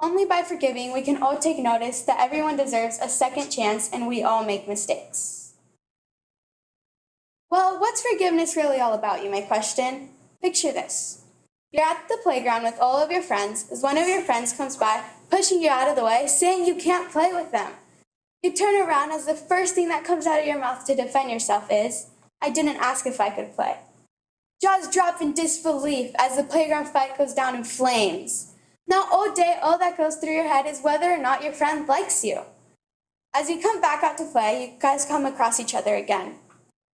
Only by forgiving, we can all take notice that everyone deserves a second chance and we all make mistakes. Well, what's forgiveness really all about, you may question? Picture this. You're at the playground with all of your friends as one of your friends comes by, pushing you out of the way, saying you can't play with them. You turn around as the first thing that comes out of your mouth to defend yourself is, I didn't ask if I could play. Jaws drop in disbelief as the playground fight goes down in flames. Now all day, all that goes through your head is whether or not your friend likes you. As you come back out to play, you guys come across each other again.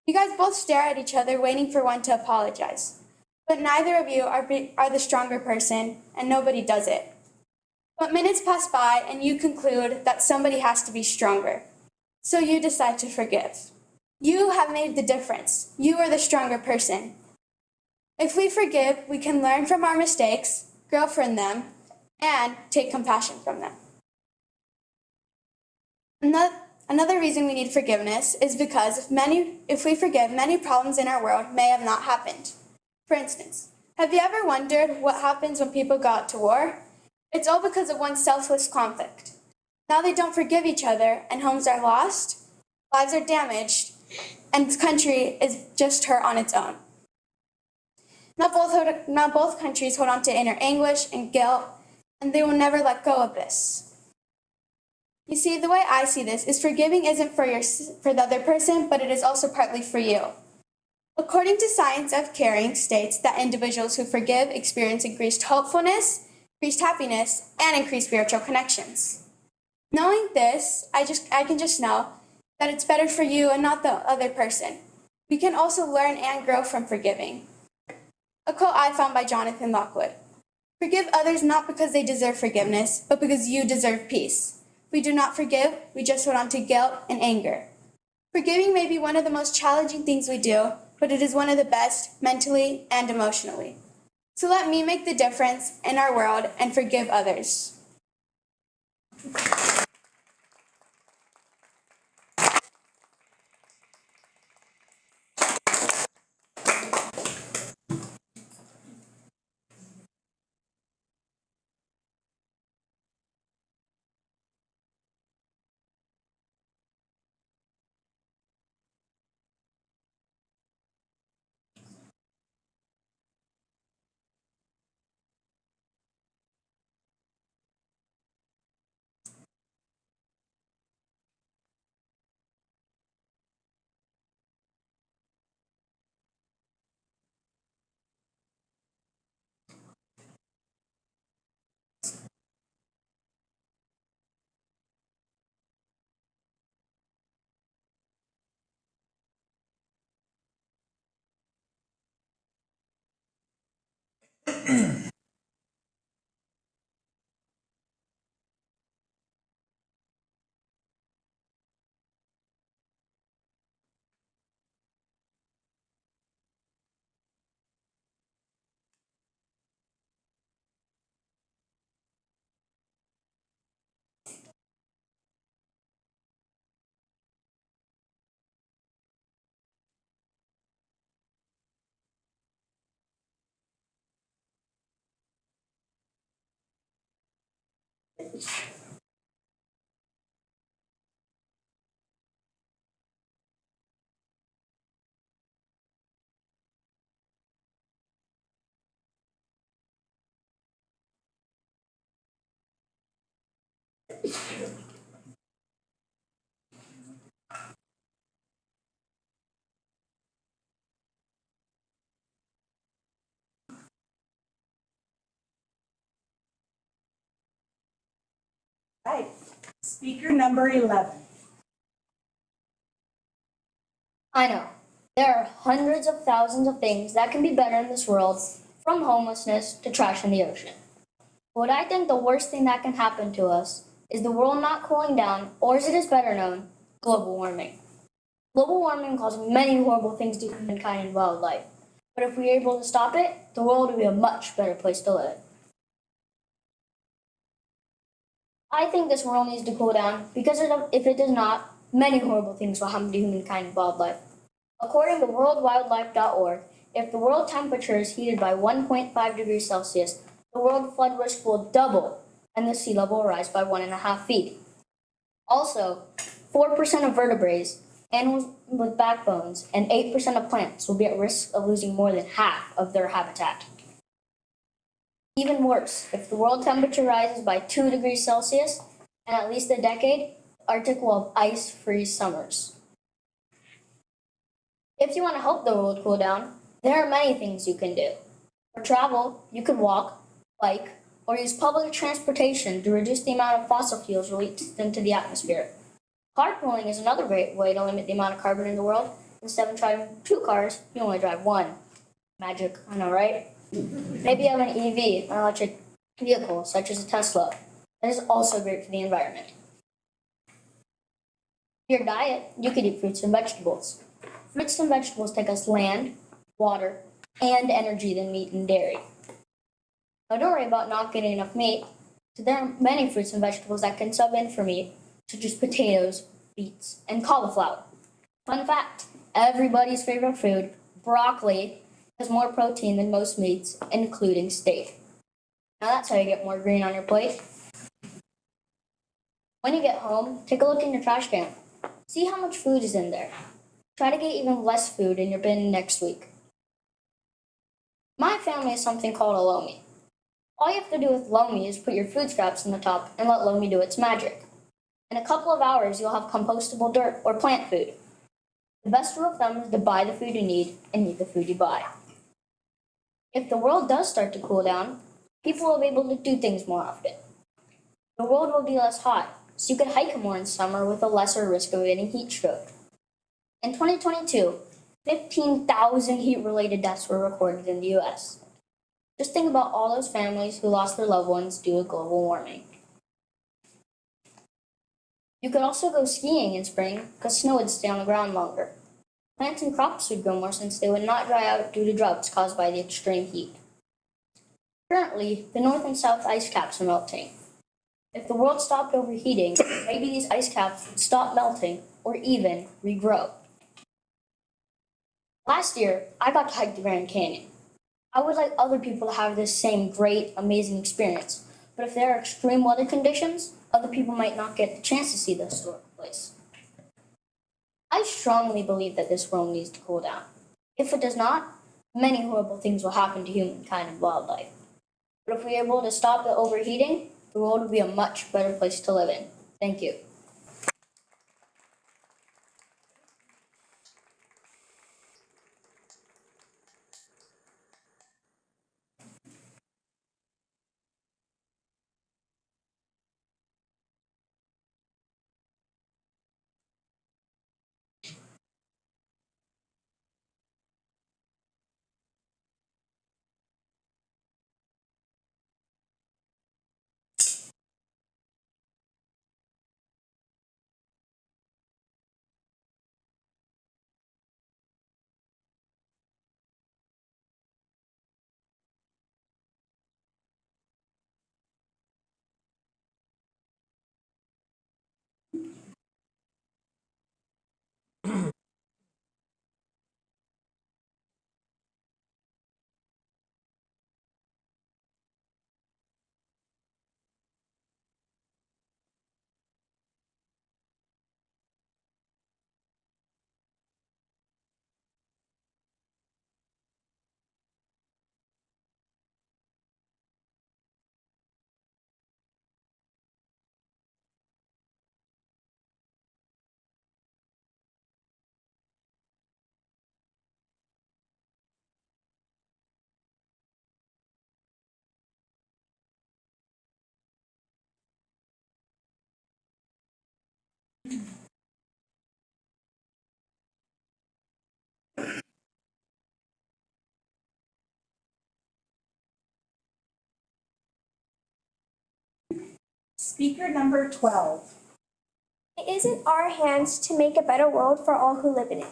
You guys both stare at each other, waiting for one to apologize. But neither of you are the stronger person, and nobody does it. But minutes pass by, and you conclude that somebody has to be stronger. So you decide to forgive. You have made the difference. You are the stronger person. If we forgive, we can learn from our mistakes, grow from them, and take compassion from them. Another reason we need forgiveness is because if we forgive, many problems in our world may have not happened. For instance, have you ever wondered what happens when people go out to war? It's all because of one selfless conflict. Now they don't forgive each other, and homes are lost, lives are damaged, and the country is just hurt on its own. Now both countries hold on to inner anguish and guilt, and they will never let go of this. You see, the way I see this is forgiving isn't for the other person, but it is also partly for you. According to Science of Caring states that individuals who forgive experience increased hopefulness, increased happiness, and increased spiritual connections. Knowing this, I can just know that it's better for you and not the other person. We can also learn and grow from forgiving. A quote I found by Jonathan Lockwood. Forgive others not because they deserve forgiveness, but because you deserve peace. We do not forgive, we just hold on to guilt and anger. Forgiving may be one of the most challenging things we do, but it is one of the best mentally and emotionally. So let me make the difference in our world and forgive others. Right. Speaker number 11. I know. There are hundreds of thousands of things that can be better in this world, from homelessness to trash in the ocean. But I think the worst thing that can happen to us is the world not cooling down, or as it is better known, global warming. Global warming causes many horrible things to humankind and wildlife. But if we are able to stop it, the world will be a much better place to live. I think this world needs to cool down because if it does not, many horrible things will happen to humankind and wildlife. According to worldwildlife.org, if the world temperature is heated by 1.5 degrees Celsius, the world flood risk will double and the sea level will rise by 1.5 feet. Also, 4% of vertebrates, animals with backbones, and 8% of plants will be at risk of losing more than half of their habitat. Even worse, if the world temperature rises by 2 degrees Celsius in at least a decade, the Arctic will have ice-free summers. If you want to help the world cool down, there are many things you can do. For travel, you could walk, bike, or use public transportation to reduce the amount of fossil fuels released into the atmosphere. Carpooling is another great way to limit the amount of carbon in the world. Instead of driving 2 cars, you only drive 1. Magic, I know, right? Maybe you have an EV, an electric vehicle, such as a Tesla. That is also great for the environment. For your diet, you could eat fruits and vegetables. Fruits and vegetables take us land, water, and energy than meat and dairy. Now don't worry about not getting enough meat, because there are many fruits and vegetables that can sub in for meat, such as potatoes, beets, and cauliflower. Fun fact, everybody's favorite food, broccoli, has more protein than most meats, including steak. Now that's how you get more green on your plate. When you get home, take a look in your trash can. See how much food is in there. Try to get even less food in your bin next week. My family has something called a lomi. All you have to do with lomi is put your food scraps in the top and let lomi do its magic. In a couple of hours, you'll have compostable dirt or plant food. The best rule of thumb is to buy the food you need and eat the food you buy. If the world does start to cool down, people will be able to do things more often. The world will be less hot, so you could hike more in summer with a lesser risk of getting heat stroke. In 2022, 15,000 heat-related deaths were recorded in the US. Just think about all those families who lost their loved ones due to global warming. You could also go skiing in spring because snow would stay on the ground longer. Plants and crops would grow more since they would not dry out due to droughts caused by the extreme heat. Currently, the North and South ice caps are melting. If the world stopped overheating, maybe these ice caps would stop melting or even regrow. Last year, I got to hike the Grand Canyon. I would like other people to have this same great, amazing experience, but if there are extreme weather conditions, other people might not get the chance to see the historic place. I strongly believe that this world needs to cool down. If it does not, many horrible things will happen to humankind and wildlife. But if we are able to stop the overheating, the world will be a much better place to live in. Thank you. Speaker number 12. It is in our hands to make a better world for all who live in it.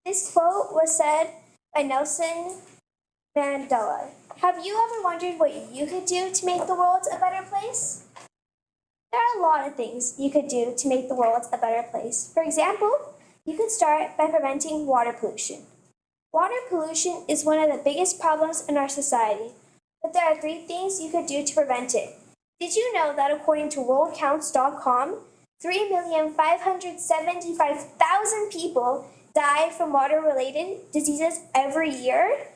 This quote was said by Nelson Mandela. Have you ever wondered what you could do to make the world a better place? There are a lot of things you could do to make the world a better place. For example, you could start by preventing water pollution. Water pollution is one of the biggest problems in our society, but there are 3 things you could do to prevent it. Did you know that according to worldcounts.com, 3,575,000 people die from water-related diseases every year?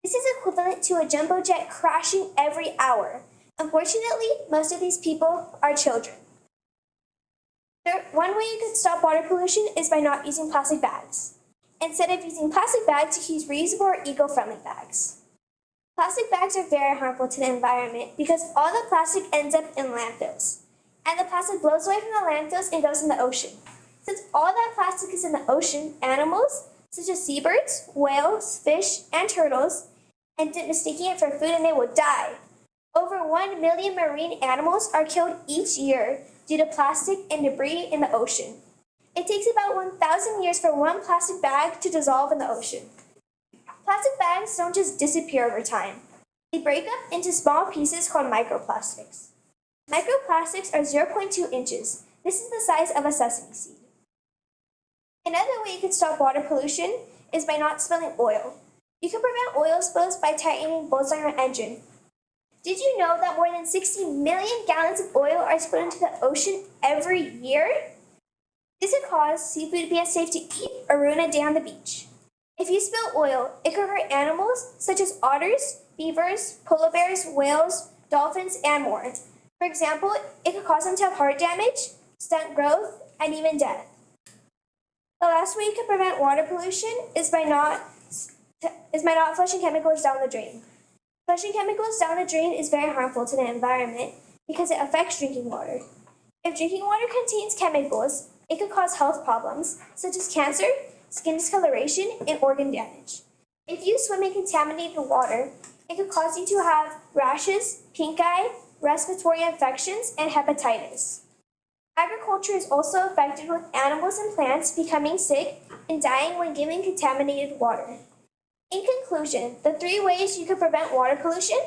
This is equivalent to a jumbo jet crashing every hour. Unfortunately, most of these people are children. One way you could stop water pollution is by not using plastic bags. Instead of using plastic bags, you use reusable or eco-friendly bags. Plastic bags are very harmful to the environment because all the plastic ends up in landfills. And the plastic blows away from the landfills and goes in the ocean. Since all that plastic is in the ocean, animals, such as seabirds, whales, fish, and turtles, end up mistaking it for food and they will die. Over 1 million marine animals are killed each year due to plastic and debris in the ocean. It takes about 1,000 years for one plastic bag to dissolve in the ocean. Plastic bags don't just disappear over time. They break up into small pieces called microplastics. Microplastics are 0.2 inches. This is the size of a sesame seed. Another way you can stop water pollution is by not spilling oil. You can prevent oil spills by tightening bolts on your engine. Did you know that more than 60 million gallons of oil are spilled into the ocean every year? This could cause seafood to be unsafe to eat or ruin a day on the beach. If you spill oil, it could hurt animals such as otters, beavers, polar bears, whales, dolphins, and more. For example, it could cause them to have heart damage, stunt growth, and even death. The last way you can prevent water pollution is by not flushing chemicals down the drain. Flushing chemicals down the drain is very harmful to the environment because it affects drinking water. If drinking water contains chemicals, it could cause health problems such as cancer, skin discoloration, and organ damage. If you swim in contaminated water, it could cause you to have rashes, pink eye, respiratory infections, and hepatitis. Agriculture is also affected with animals and plants becoming sick and dying when given contaminated water. In conclusion, the 3 ways you can prevent water pollution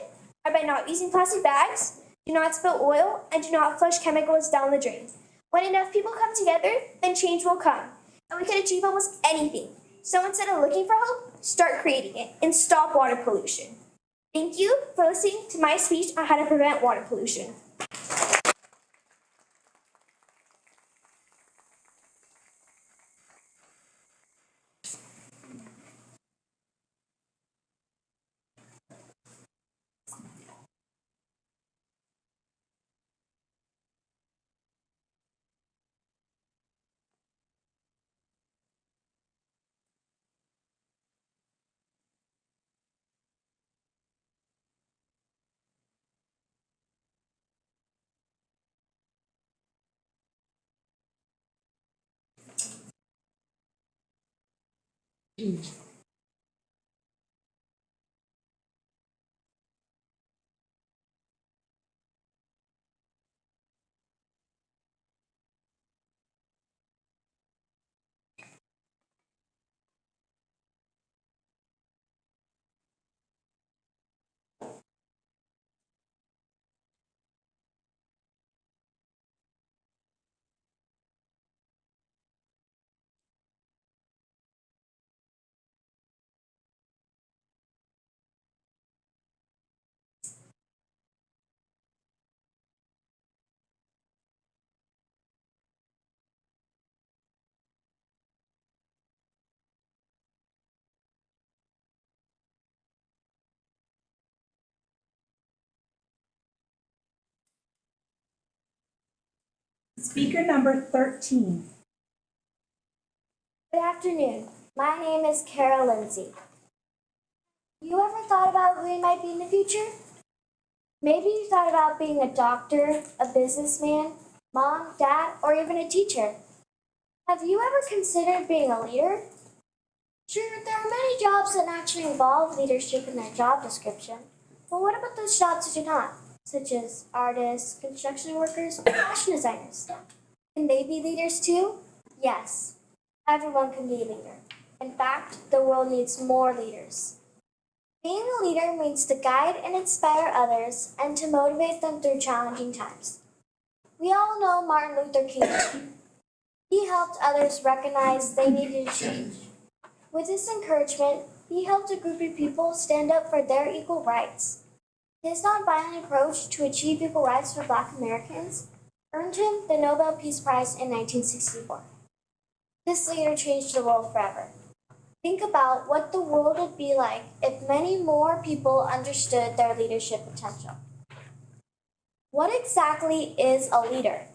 are by not using plastic bags, do not spill oil, and do not flush chemicals down the drain. When enough people come together, then change will come, and we can achieve almost anything. So instead of looking for hope, start creating it and stop water pollution. Thank you for listening to my speech on how to prevent water pollution. Speaker number 13. Good afternoon. My name is Kara Lindsay. You ever thought about who you might be in the future? Maybe you thought about being a doctor, a businessman, mom, dad, or even a teacher. Have you ever considered being a leader? Sure, there are many jobs that naturally involve leadership in their job description, but what about those jobs that do not, such as artists, construction workers, or fashion designers? Can they be leaders too? Yes, everyone can be a leader. In fact, the world needs more leaders. Being a leader means to guide and inspire others and to motivate them through challenging times. We all know Martin Luther King. He helped others recognize they needed to change. With this encouragement, he helped a group of people stand up for their equal rights. His nonviolent approach to achieve equal rights for Black Americans earned him the Nobel Peace Prize in 1964. This leader changed the world forever. Think about what the world would be like if many more people understood their leadership potential. What exactly is a leader?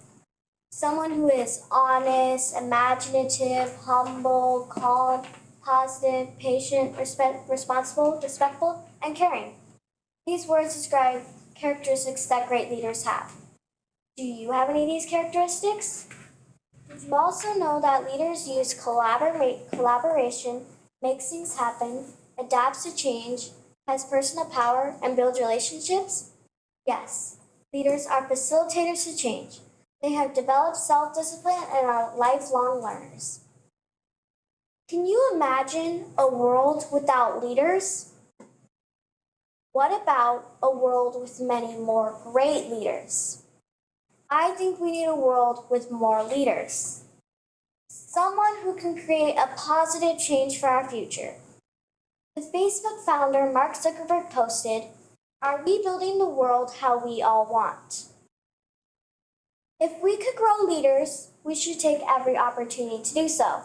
Someone who is honest, imaginative, humble, calm, positive, patient, responsible, respectful, and caring. These words describe characteristics that great leaders have. Do you have any of these characteristics? Did you also know that leaders use collaboration, makes things happen, adapts to change, has personal power, and builds relationships? Yes, leaders are facilitators to change. They have developed self-discipline and are lifelong learners. Can you imagine a world without leaders? What about a world with many more great leaders? I think we need a world with more leaders. Someone who can create a positive change for our future. The Facebook founder Mark Zuckerberg posted, "Are we building the world how we all want?" If we could grow leaders, we should take every opportunity to do so.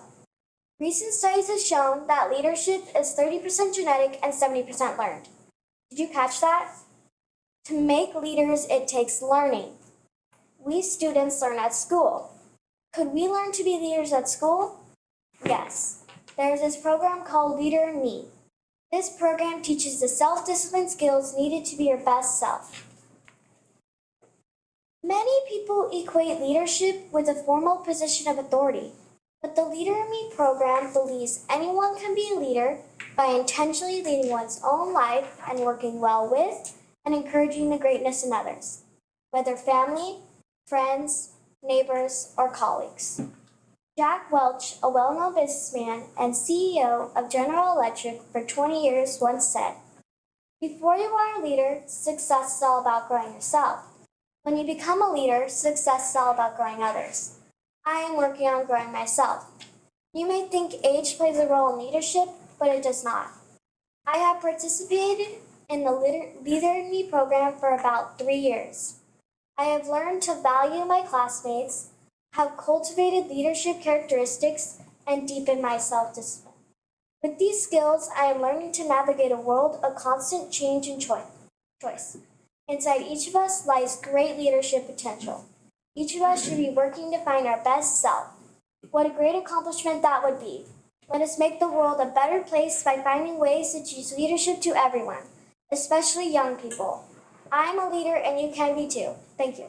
Recent studies have shown that leadership is 30% genetic and 70% learned. Did you catch that? To make leaders, it takes learning. We students learn at school. Could we learn to be leaders at school? Yes. There's this program called Leader in Me. This program teaches the self-discipline skills needed to be your best self. Many people equate leadership with a formal position of authority, but the Leader in Me program believes anyone can be a leader by intentionally leading one's own life and working well with and encouraging the greatness in others, whether family, friends, neighbors, or colleagues. Jack Welch, a well-known businessman and CEO of General Electric for 20 years, once said, Before you are a leader, success is all about growing yourself. When you become a leader, success is all about growing others. I am working on growing myself. You may think age plays a role in leadership, but it does not. I have participated in the Leader in Me program for about 3 years. I have learned to value my classmates, have cultivated leadership characteristics, and deepened my self-discipline. With these skills, I am learning to navigate a world of constant change and choice. Inside each of us lies great leadership potential. Each of us should be working to find our best self. What a great accomplishment that would be. Let us make the world a better place by finding ways to teach leadership to everyone, especially young people. I am a leader and you can be too. Thank you.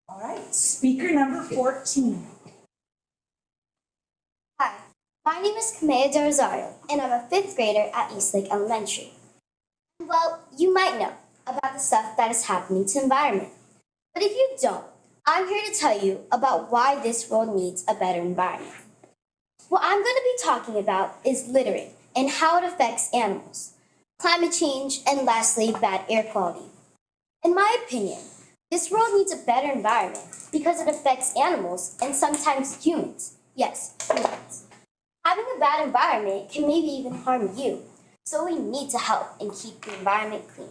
All right, speaker number 14. Hi, my name is Kamea De Rosario, and I'm a 5th grader at Eastlake Elementary. Well, you might know about the stuff that is happening to the environment. But if you don't, I'm here to tell you about why this world needs a better environment. What I'm going to be talking about is littering and how it affects animals, climate change, and lastly, bad air quality. In my opinion, this world needs a better environment because it affects animals and sometimes humans. Yes, humans. Having a bad environment can maybe even harm you, so we need to help and keep the environment clean.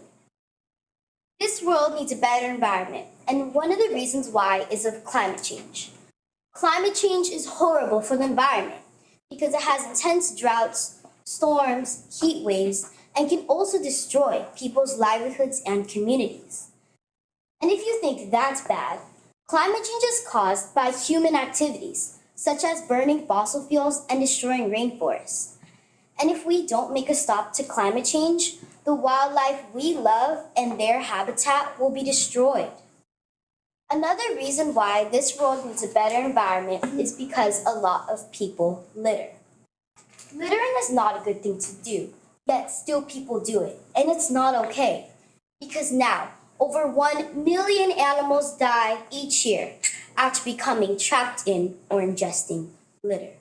This world needs a better environment, and one of the reasons why is of climate change. Climate change is horrible for the environment because it has intense droughts, storms, heat waves, and can also destroy people's livelihoods and communities. And if you think that's bad, climate change is caused by human activities, such as burning fossil fuels and destroying rainforests. And if we don't make a stop to climate change, the wildlife we love and their habitat will be destroyed. Another reason why this world needs a better environment is because a lot of people litter. Littering is not a good thing to do, yet still people do it, and it's not okay. Because now, over 1 million animals die each year after becoming trapped in or ingesting litter.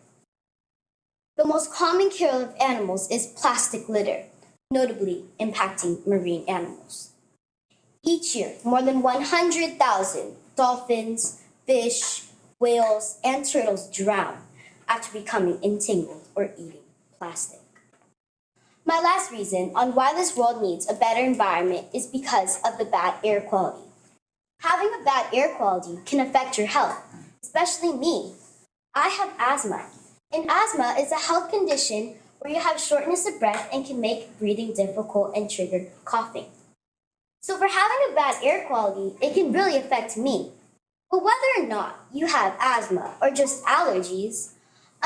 The most common killer of animals is plastic litter, notably impacting marine animals. Each year, more than 100,000 dolphins, fish, whales, and turtles drown after becoming entangled or eating plastic. My last reason on why this world needs a better environment is because of the bad air quality. Having a bad air quality can affect your health, especially me. I have asthma, and asthma is a health condition where you have shortness of breath and can make breathing difficult and trigger coughing. So for having a bad air quality, it can really affect me. But whether or not you have asthma or just allergies,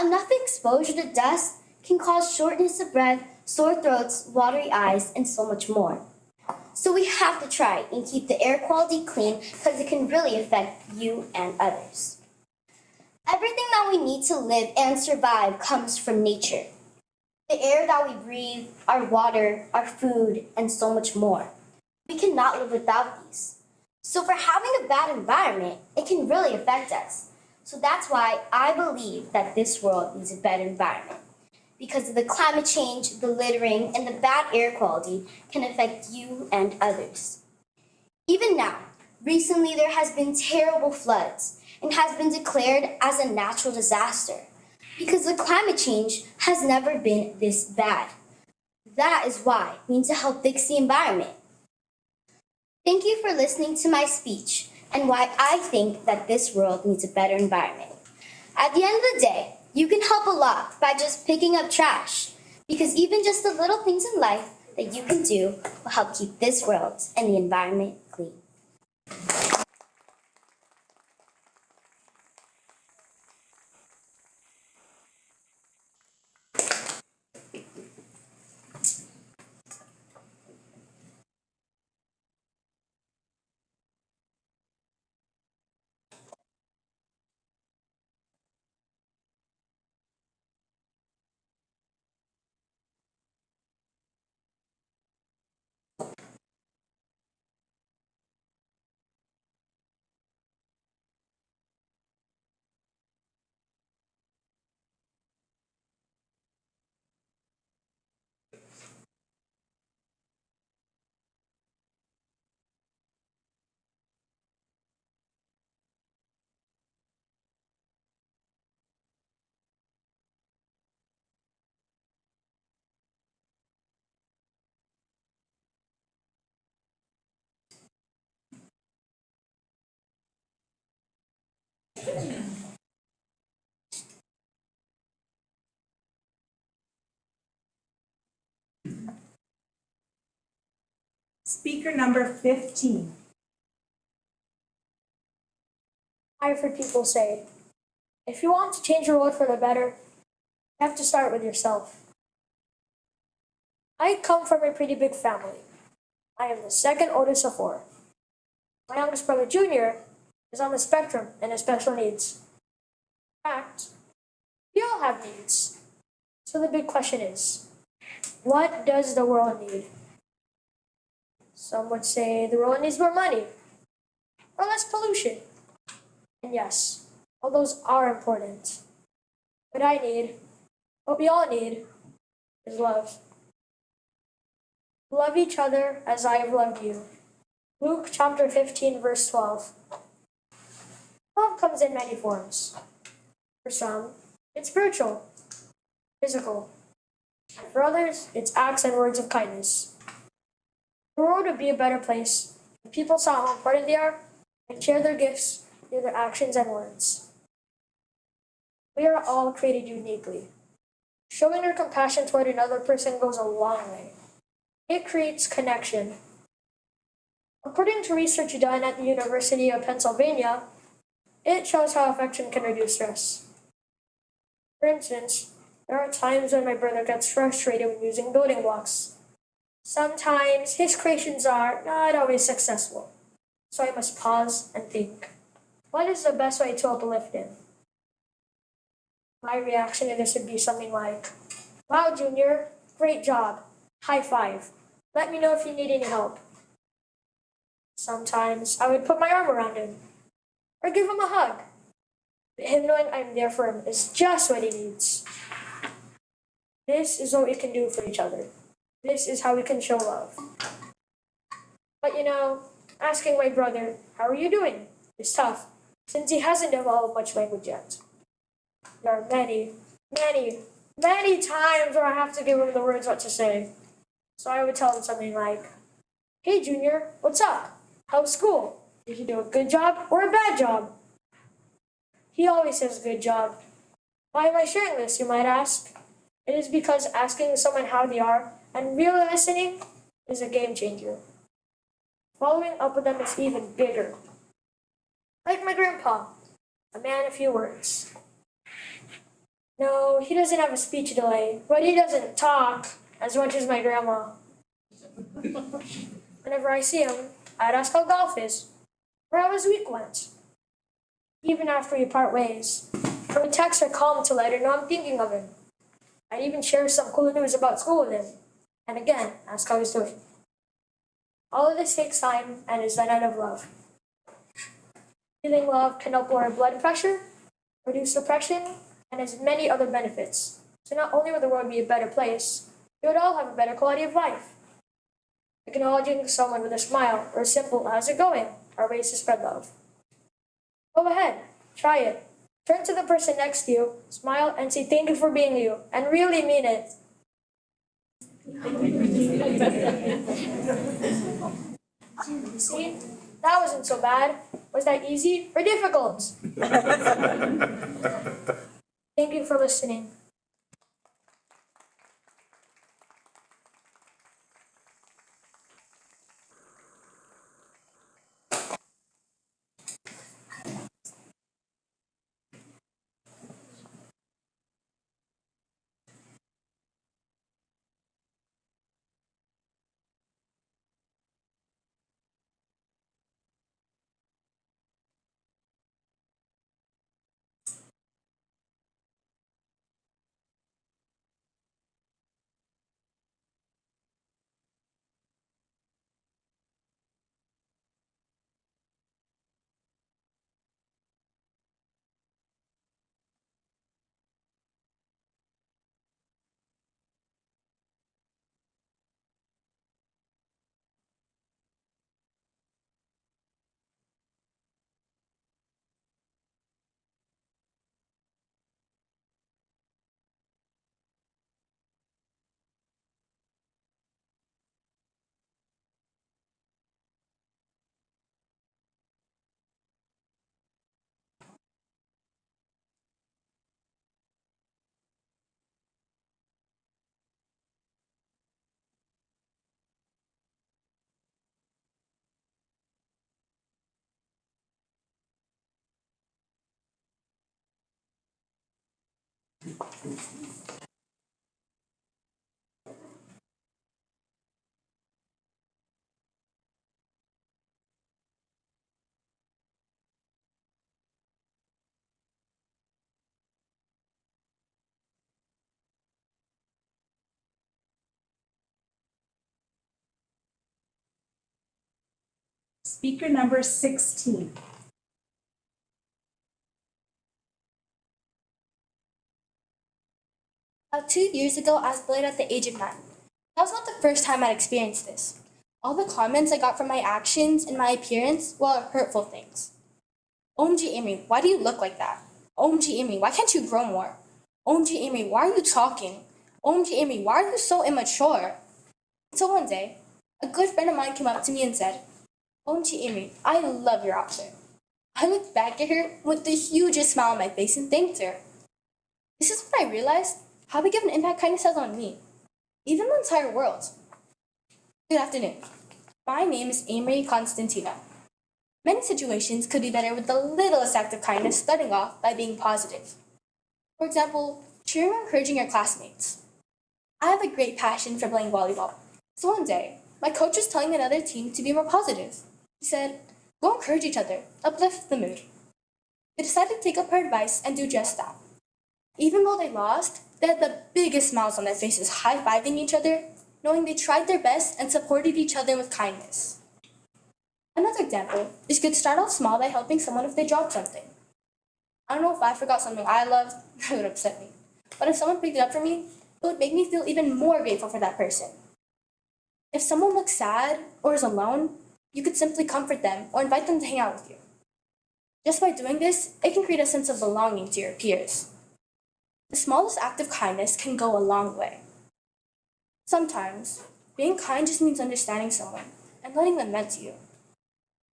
enough exposure to dust can cause shortness of breath, sore throats, watery eyes, and so much more. So we have to try and keep the air quality clean because it can really affect you and others. Everything that we need to live and survive comes from nature. The air that we breathe, our water, our food, and so much more. We cannot live without these. So for having a bad environment, it can really affect us. So that's why I believe that this world needs a better environment. Because of the climate change, the littering, and the bad air quality can affect you and others. Even now, recently there has been terrible floods and has been declared as a natural disaster because the climate change has never been this bad. That is why we need to help fix the environment. Thank you for listening to my speech and why I think that this world needs a better environment. At the end of the day, you can help a lot by just picking up trash, because even just the little things in life that you can do will help keep this world and the environment clean. Speaker number 15. I've heard people say, if you want to change your world for the better, you have to start with yourself. I come from a pretty big family. I am the second oldest of four. My youngest brother, Junior, is on the spectrum and has special needs. In fact, we all have needs. So the big question is, what does the world need? Some would say the world needs more money or less pollution. And yes, all those are important. But what we all need, is love. Love each other as I have loved you. Luke chapter 15, verse 12. Love comes in many forms. For some, it's spiritual, physical. And for others, it's acts and words of kindness. The world would be a better place if people saw how important they are and share their gifts through their actions and words. We are all created uniquely. Showing your compassion toward another person goes a long way. It creates connection. According to research done at the University of Pennsylvania, it shows how affection can reduce stress. For instance, there are times when my brother gets frustrated when using building blocks. Sometimes his creations are not always successful, so I must pause and think, what is the best way to uplift him? My reaction to this would be something like, wow, Junior, great job, high five, let me know if you need any help. Sometimes I would put my arm around him, or give him a hug. But him knowing I'm there for him is just what he needs. This is what we can do for each other. This is how we can show love. But asking my brother, how are you doing, is tough, since he hasn't developed much language yet. There are many, many, many times where I have to give him the words what to say. So I would tell him something like, hey Junior, what's up? How's school? Did you do a good job or a bad job? He always says good job. Why am I sharing this, you might ask? It is because asking someone how they are and really listening is a game changer. Following up with them is even bigger. Like my grandpa, a man of few words. No, he doesn't have a speech delay, but he doesn't talk as much as my grandma. Whenever I see him, I'd ask how golf is, or how his week went. Even after we part ways, I would text or call him to let her know I'm thinking of him. I'd even share some cool news about school with him, and again, ask how he's doing. All of this takes time and is done out of love. Feeling love can help lower blood pressure, reduce depression, and has many other benefits. So not only would the world be a better place, we would all have a better quality of life. Acknowledging someone with a smile or a simple "how's it going" are ways to spread love. Go ahead, try it. Turn to the person next to you, smile, and say thank you for being you, and really mean it. See, that wasn't so bad. Was that easy or difficult? Thank you for listening. Speaker number 16. About 2 years ago, I was bullied at the age of 9. That was not the first time I'd experienced this. All the comments I got from my actions and my appearance were hurtful things. OMG Amy, why do you look like that? OMG Amy, why can't you grow more? OMG Amy, why are you talking? OMG Amy, why are you so immature? So one day, a good friend of mine came up to me and said, OMG Amy, I love your outfit. I looked back at her with the hugest smile on my face and thanked her. This is when I realized how big of an impact kindness has on me, even the entire world. Good afternoon. My name is Amory Constantina. Many situations could be better with the littlest act of kindness, starting off by being positive. For example, cheering or encouraging your classmates. I have a great passion for playing volleyball. So one day, my coach was telling another team to be more positive. He said, go encourage each other, uplift the mood. They decided to take up her advice and do just that. Even though they lost, they had the biggest smiles on their faces, high-fiving each other, knowing they tried their best and supported each other with kindness. Another example is you could start off small by helping someone if they dropped something. I don't know if I forgot something I loved, that would upset me. But if someone picked it up for me, it would make me feel even more grateful for that person. If someone looks sad or is alone, you could simply comfort them or invite them to hang out with you. Just by doing this, it can create a sense of belonging to your peers. The smallest act of kindness can go a long way. Sometimes, being kind just means understanding someone and letting them vent to you.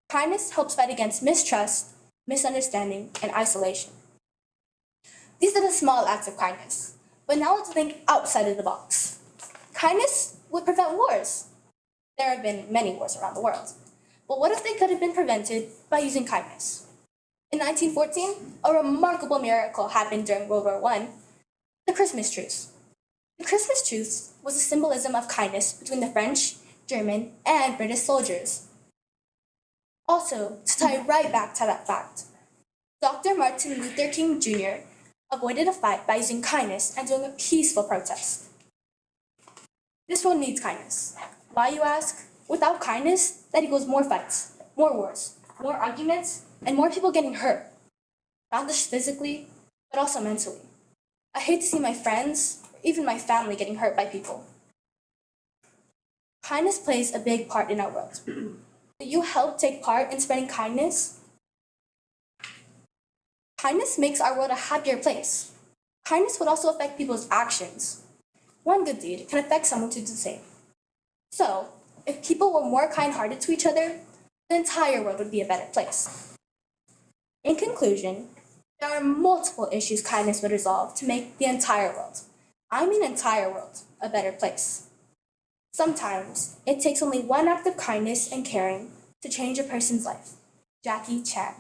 Kindness helps fight against mistrust, misunderstanding, and isolation. These are the small acts of kindness, but now let's think outside of the box. Kindness would prevent wars. There have been many wars around the world, but what if they could have been prevented by using kindness? In 1914, a remarkable miracle happened during World War I, the Christmas truce. The Christmas truce was a symbolism of kindness between the French, German, and British soldiers. Also, to tie right back to that fact, Dr. Martin Luther King Jr. avoided a fight by using kindness and doing a peaceful protest. This world needs kindness. Why, you ask? Without kindness, that equals more fights, more wars, more arguments, and more people getting hurt, not just physically, but also mentally. I hate to see my friends, or even my family getting hurt by people. Kindness plays a big part in our world. Do you help take part in spreading kindness? Kindness makes our world a happier place. Kindness would also affect people's actions. One good deed can affect someone to do the same. So, if people were more kind-hearted to each other, the entire world would be a better place. In conclusion, there are multiple issues kindness would resolve to make the entire world, entire world, a better place. Sometimes, it takes only one act of kindness and caring to change a person's life. Jackie Chan.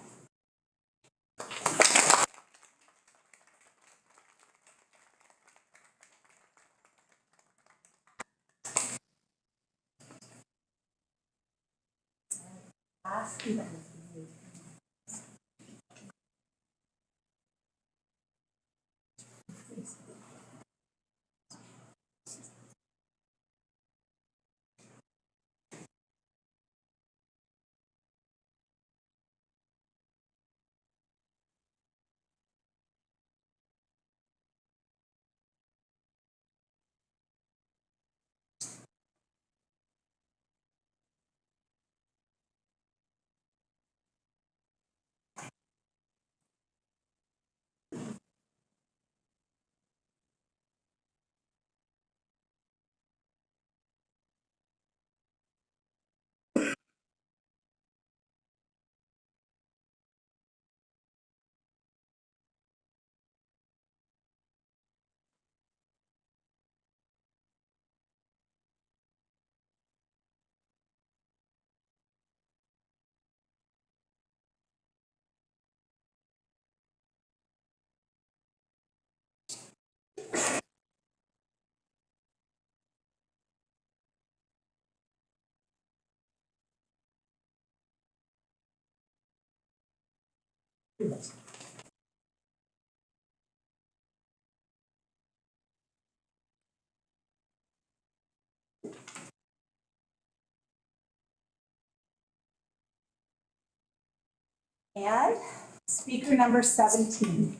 And speaker number 17.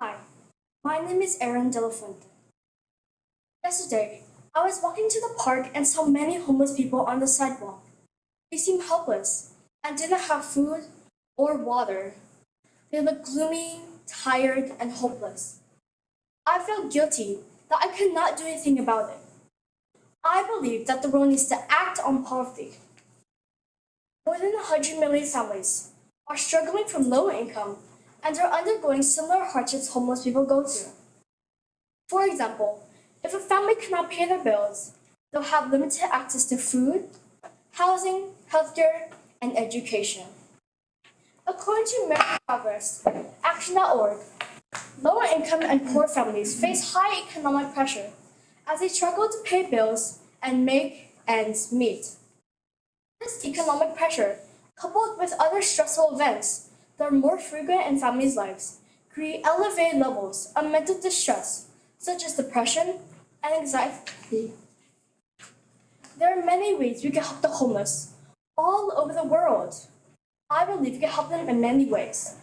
Hi, my name is Aaron De La Fuente. Yesterday, I was walking to the park and saw many homeless people on the sidewalk. They seemed helpless and didn't have food or water. They looked gloomy, tired, and hopeless. I felt guilty that I could not do anything about it. I believe that the world needs to act on poverty. More than 100 million families are struggling from low income and are undergoing similar hardships homeless people go through. For example, if a family cannot pay their bills, they'll have limited access to food, housing, healthcare, and education. According to American Progress, Action.org, lower income and poor families face high economic pressure as they struggle to pay bills and make ends meet. This economic pressure, coupled with other stressful events that are more frequent in families' lives, create elevated levels of mental distress, such as depression and anxiety. There are many ways we can help the homeless all over the world. I believe we can help them in many ways.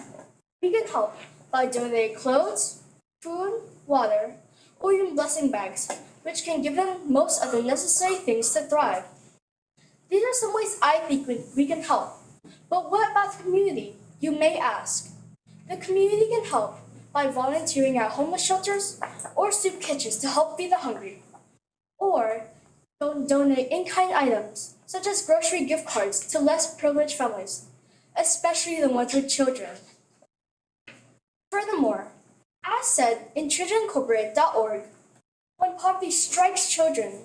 We can help by donating clothes, food, water, or even blessing bags, which can give them most of the necessary things to thrive. These are some ways I think we can help. But what about the community, you may ask? The community can help by volunteering at homeless shelters or soup kitchens to help feed the hungry. Or donate in-kind items, such as grocery gift cards to less privileged families, especially the ones with children. Furthermore, as said in childrenincorporated.org, when poverty strikes children,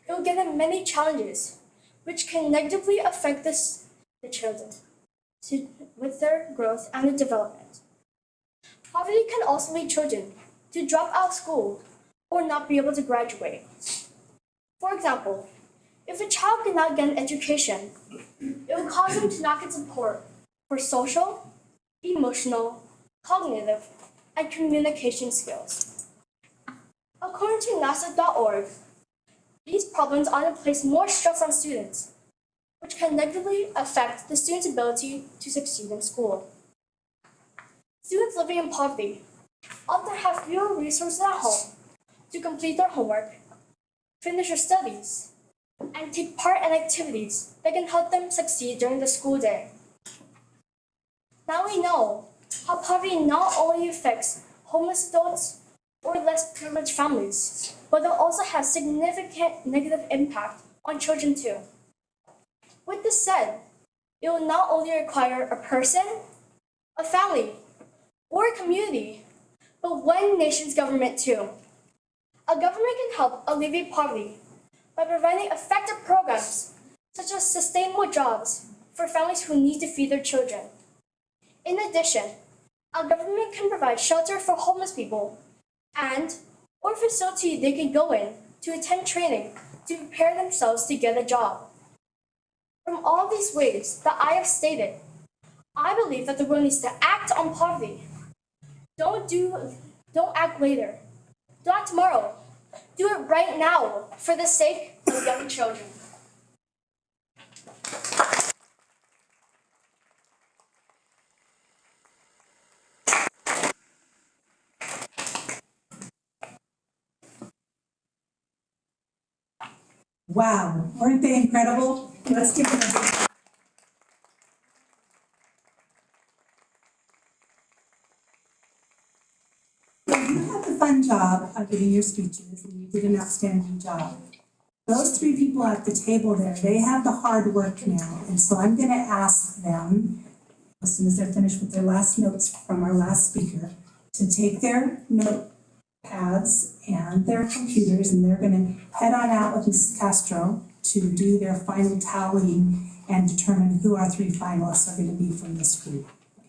it will give them many challenges, which can negatively affect the children with their growth and their development. Poverty can also lead children to drop out of school or not be able to graduate. For example, if a child cannot get an education, it will cause them to not get support for social, emotional, cognitive, and communication skills. According to NASA.org, These problems often place more stress on students, which can negatively affect the student's ability to succeed in school. Students living in poverty often have fewer resources at home to complete their homework, finish their studies, and take part in activities that can help them succeed during the school day. Now we know how poverty not only affects homeless adults or less privileged families, but it also has significant negative impact on children too. With this said, it will not only require a person, a family, or a community, but one nation's government too. A government can help alleviate poverty by providing effective programs such as sustainable jobs for families who need to feed their children. In addition, a government can provide shelter for homeless people and or facility they can go in to attend training to prepare themselves to get a job. From all these ways that I have stated, I believe that the world needs to act on poverty. Don't act later. Don't act tomorrow. Do it right now for the sake of young children. Wow, weren't they incredible? Let's give them a You had the fun job of giving your speeches, and you did an outstanding job. Those three people at the table there, they have the hard work now, and so I'm gonna ask them, as soon as they're finished with their last notes from our last speaker, to take their notepads and their computers, and they're gonna head on out with Mrs. Castro to do their final tallying and determine who our three finalists are gonna be from this group,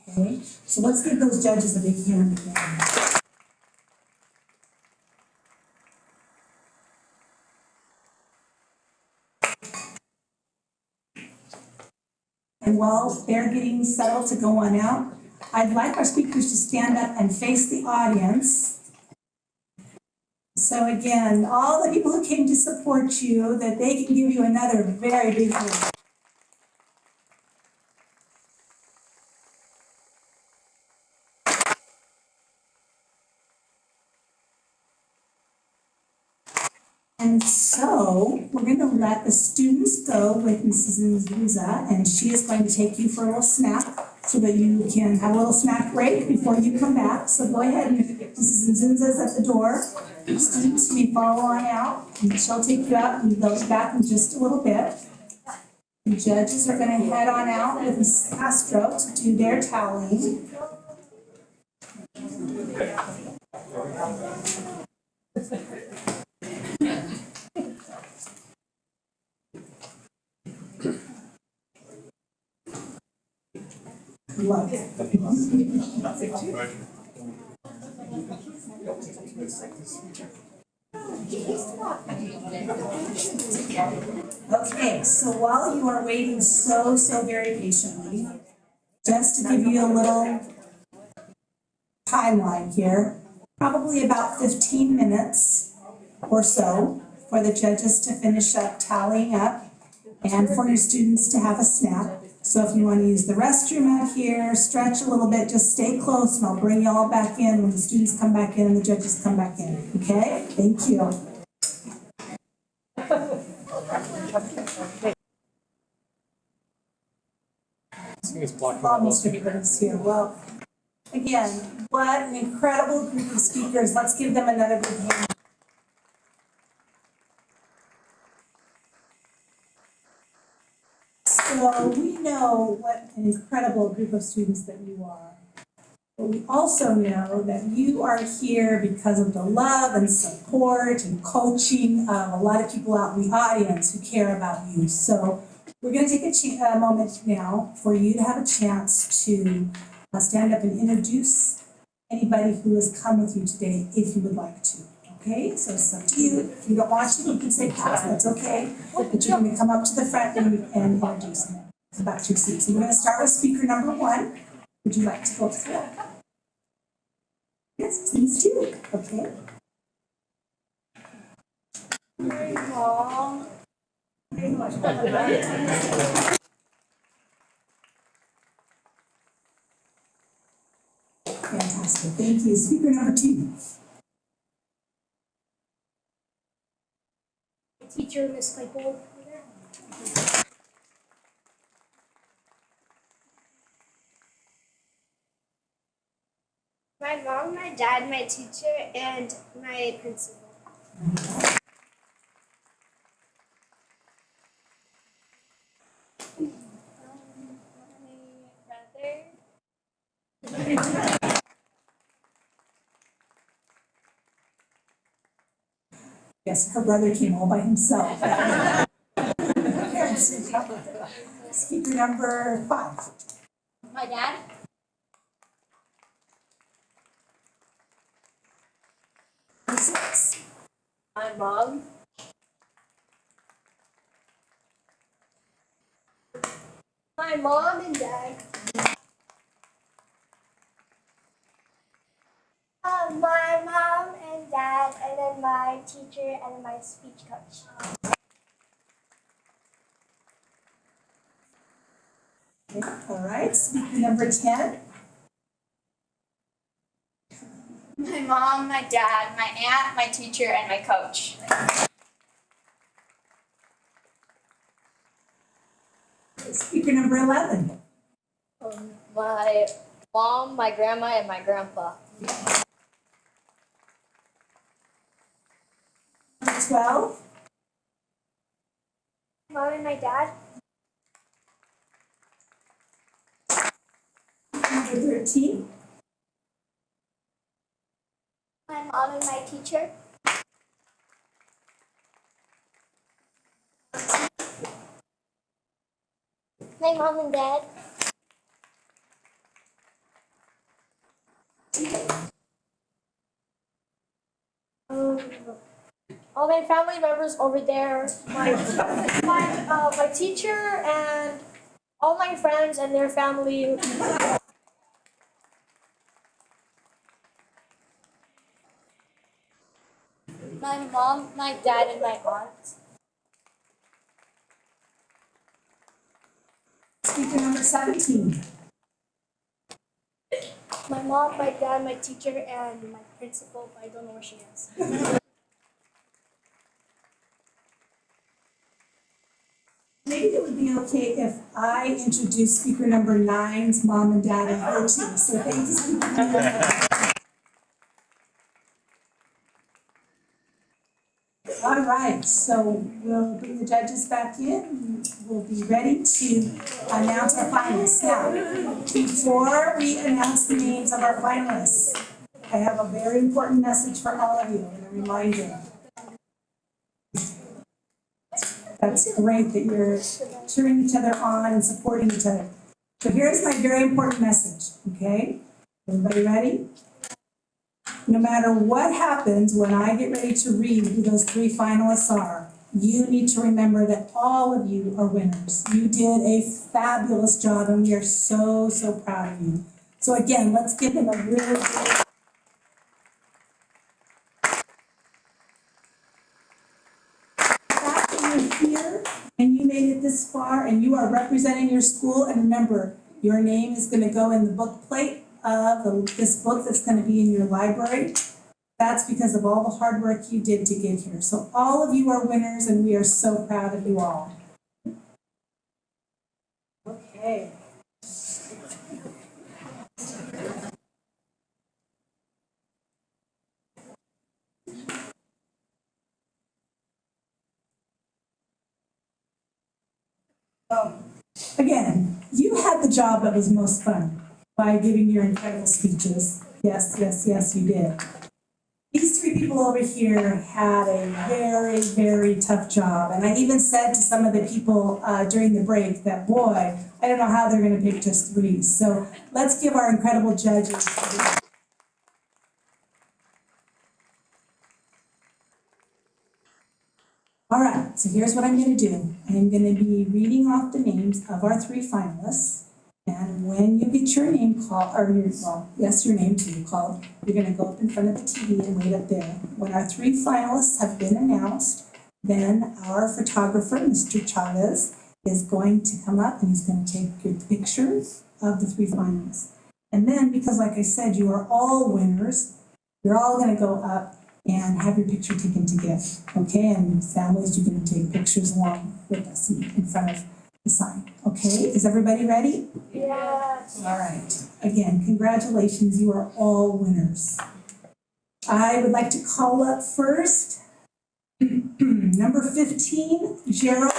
okay? So let's give those judges a big hand again. And while they're getting settled to go on out, I'd like our speakers to stand up and face the audience. So again, all the people who came to support you, that they can give you another very big hand. And so we're going to let the students go with Mrs. Nzuza, and she is going to take you for a little snack so that you can have a little snack break before you come back. So go ahead, Mrs. Nzuza's at the door. Students, you follow on out, and she'll take you out and go back in just a little bit. The judges are going to head on out with Mrs. Castro to do their tallying. Love it. Okay, so while you are waiting so very patiently, just to give you a little timeline here, probably about 15 minutes or so for the judges to finish up tallying up and for your students to have a snack. So if you want to use the restroom out here, stretch a little bit, just stay close and I'll bring you all back in when the students come back in and the judges come back in, okay? Thank you. Almost everybody's here. Well, again, what an incredible group of speakers. Let's give them another big hand. So we know what an incredible group of students that you are. But we also know that you are here because of the love and support and coaching of a lot of people out in the audience who care about you. So we're going to take a moment now for you to have a chance to stand up and introduce anybody who has come with you today, if you would like to. Okay, so it's up to you. If you don't want to, you can say pass, that's okay. But you're going to come up to the front and introduce them. So back to your seats. So we're going to start with speaker number 1. Would you like to go through it? Yes, please do. Okay. Mom. Fantastic, thank you. Speaker number 2. Teacher, Miss Claypool. My mom, my dad, my teacher, and my principal. My brother. Yes, her brother came all by himself. Speaker number 5. My dad. Number 6. My mom. My mom and dad. My mom and dad, and then my teacher and my speech coach. All right, speaker number 10. My mom, my dad, my aunt, my teacher, and my coach. Speaker number 11. My mom, my grandma, and my grandpa. Number 12. Mom and my dad. Number 13. My mom and my teacher. My mom and dad. All my family members over there, my teacher and all my friends and their family. My mom, my dad, and my aunt. Speaker number 17. My mom, my dad, my teacher, and my principal. I don't know where she is. Maybe it would be okay if I introduce speaker number 9's mom and dad and her too. So thanks. All right, so we'll bring the judges back in. We'll be ready to announce our finalists. Now, before we announce the names of our finalists, I have a very important message for all of you and a reminder. That's great that you're cheering each other on and supporting each other. So here's my very important message, okay? Everybody ready? No matter what happens when I get ready to read who those 3 finalists are, you need to remember that all of you are winners. You did a fabulous job and we are so, so proud of you. So again, let's give them a really big here and you made it this far and you are representing your school, and remember, your name is going to go in the book plate of this book that's going to be in your library. That's because of all the hard work you did to get here. So all of you are winners and we are so proud of you all. Okay. Again, you had the job that was most fun by giving your incredible speeches. Yes, yes, yes, you did. These 3 people over here had a very, very tough job. And I even said to some of the people during the break that, boy, I don't know how they're going to pick just 3. So let's give our incredible judges. All right, so here's what I'm going to do. I'm going to be reading off the names of our 3 finalists. And when you get your name called, or your name too called, you're going to go up in front of the TV and wait up there. When our 3 finalists have been announced, Then our photographer, Mr. Chavez, is going to come up and he's going to take good pictures of the three finalists. And then, because like I said, you are all winners, you're all going to go up and have your picture taken together, okay? And families, you can take pictures along with us in front of the sign, okay? Is everybody ready? Yes. All right. Again, congratulations, you are all winners. I would like to call up first number 15, Gerald.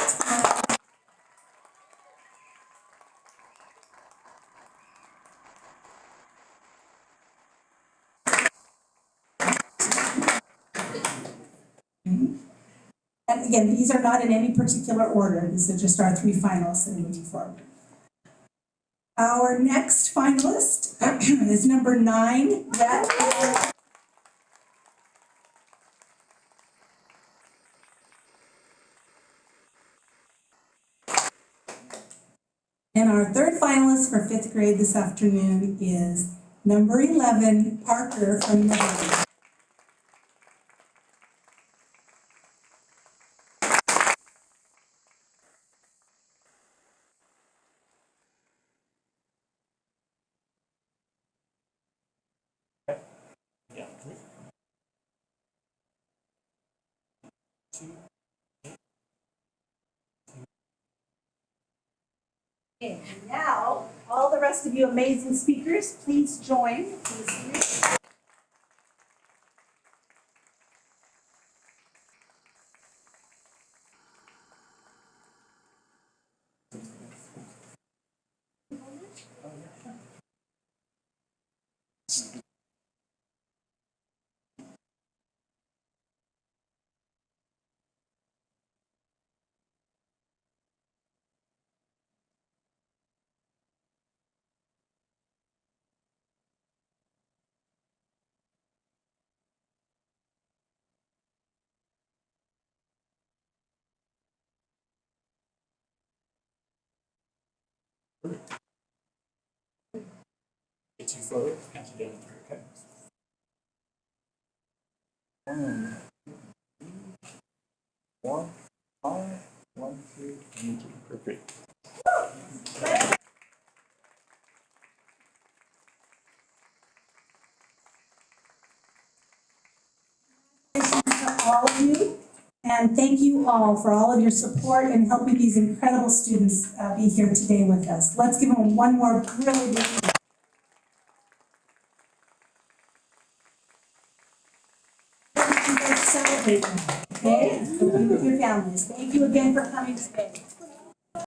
And again, these are not in any particular order. These are just our three finalists that are moving forward. Our next finalist is number 9, Brad. And our third finalist for 5th grade this afternoon is number 11, Parker from Netherlands. Okay, now, all the rest of you amazing speakers, please join. Get you forward, count you down through, okay? 1, 5, 1, 2, and 2. Perfect. To all of you, and thank you all for all of your support and helping these incredible students be here today with us. Let's give them one more really big hand. Celebrate them, okay? Be with your families. Thank you again for coming today.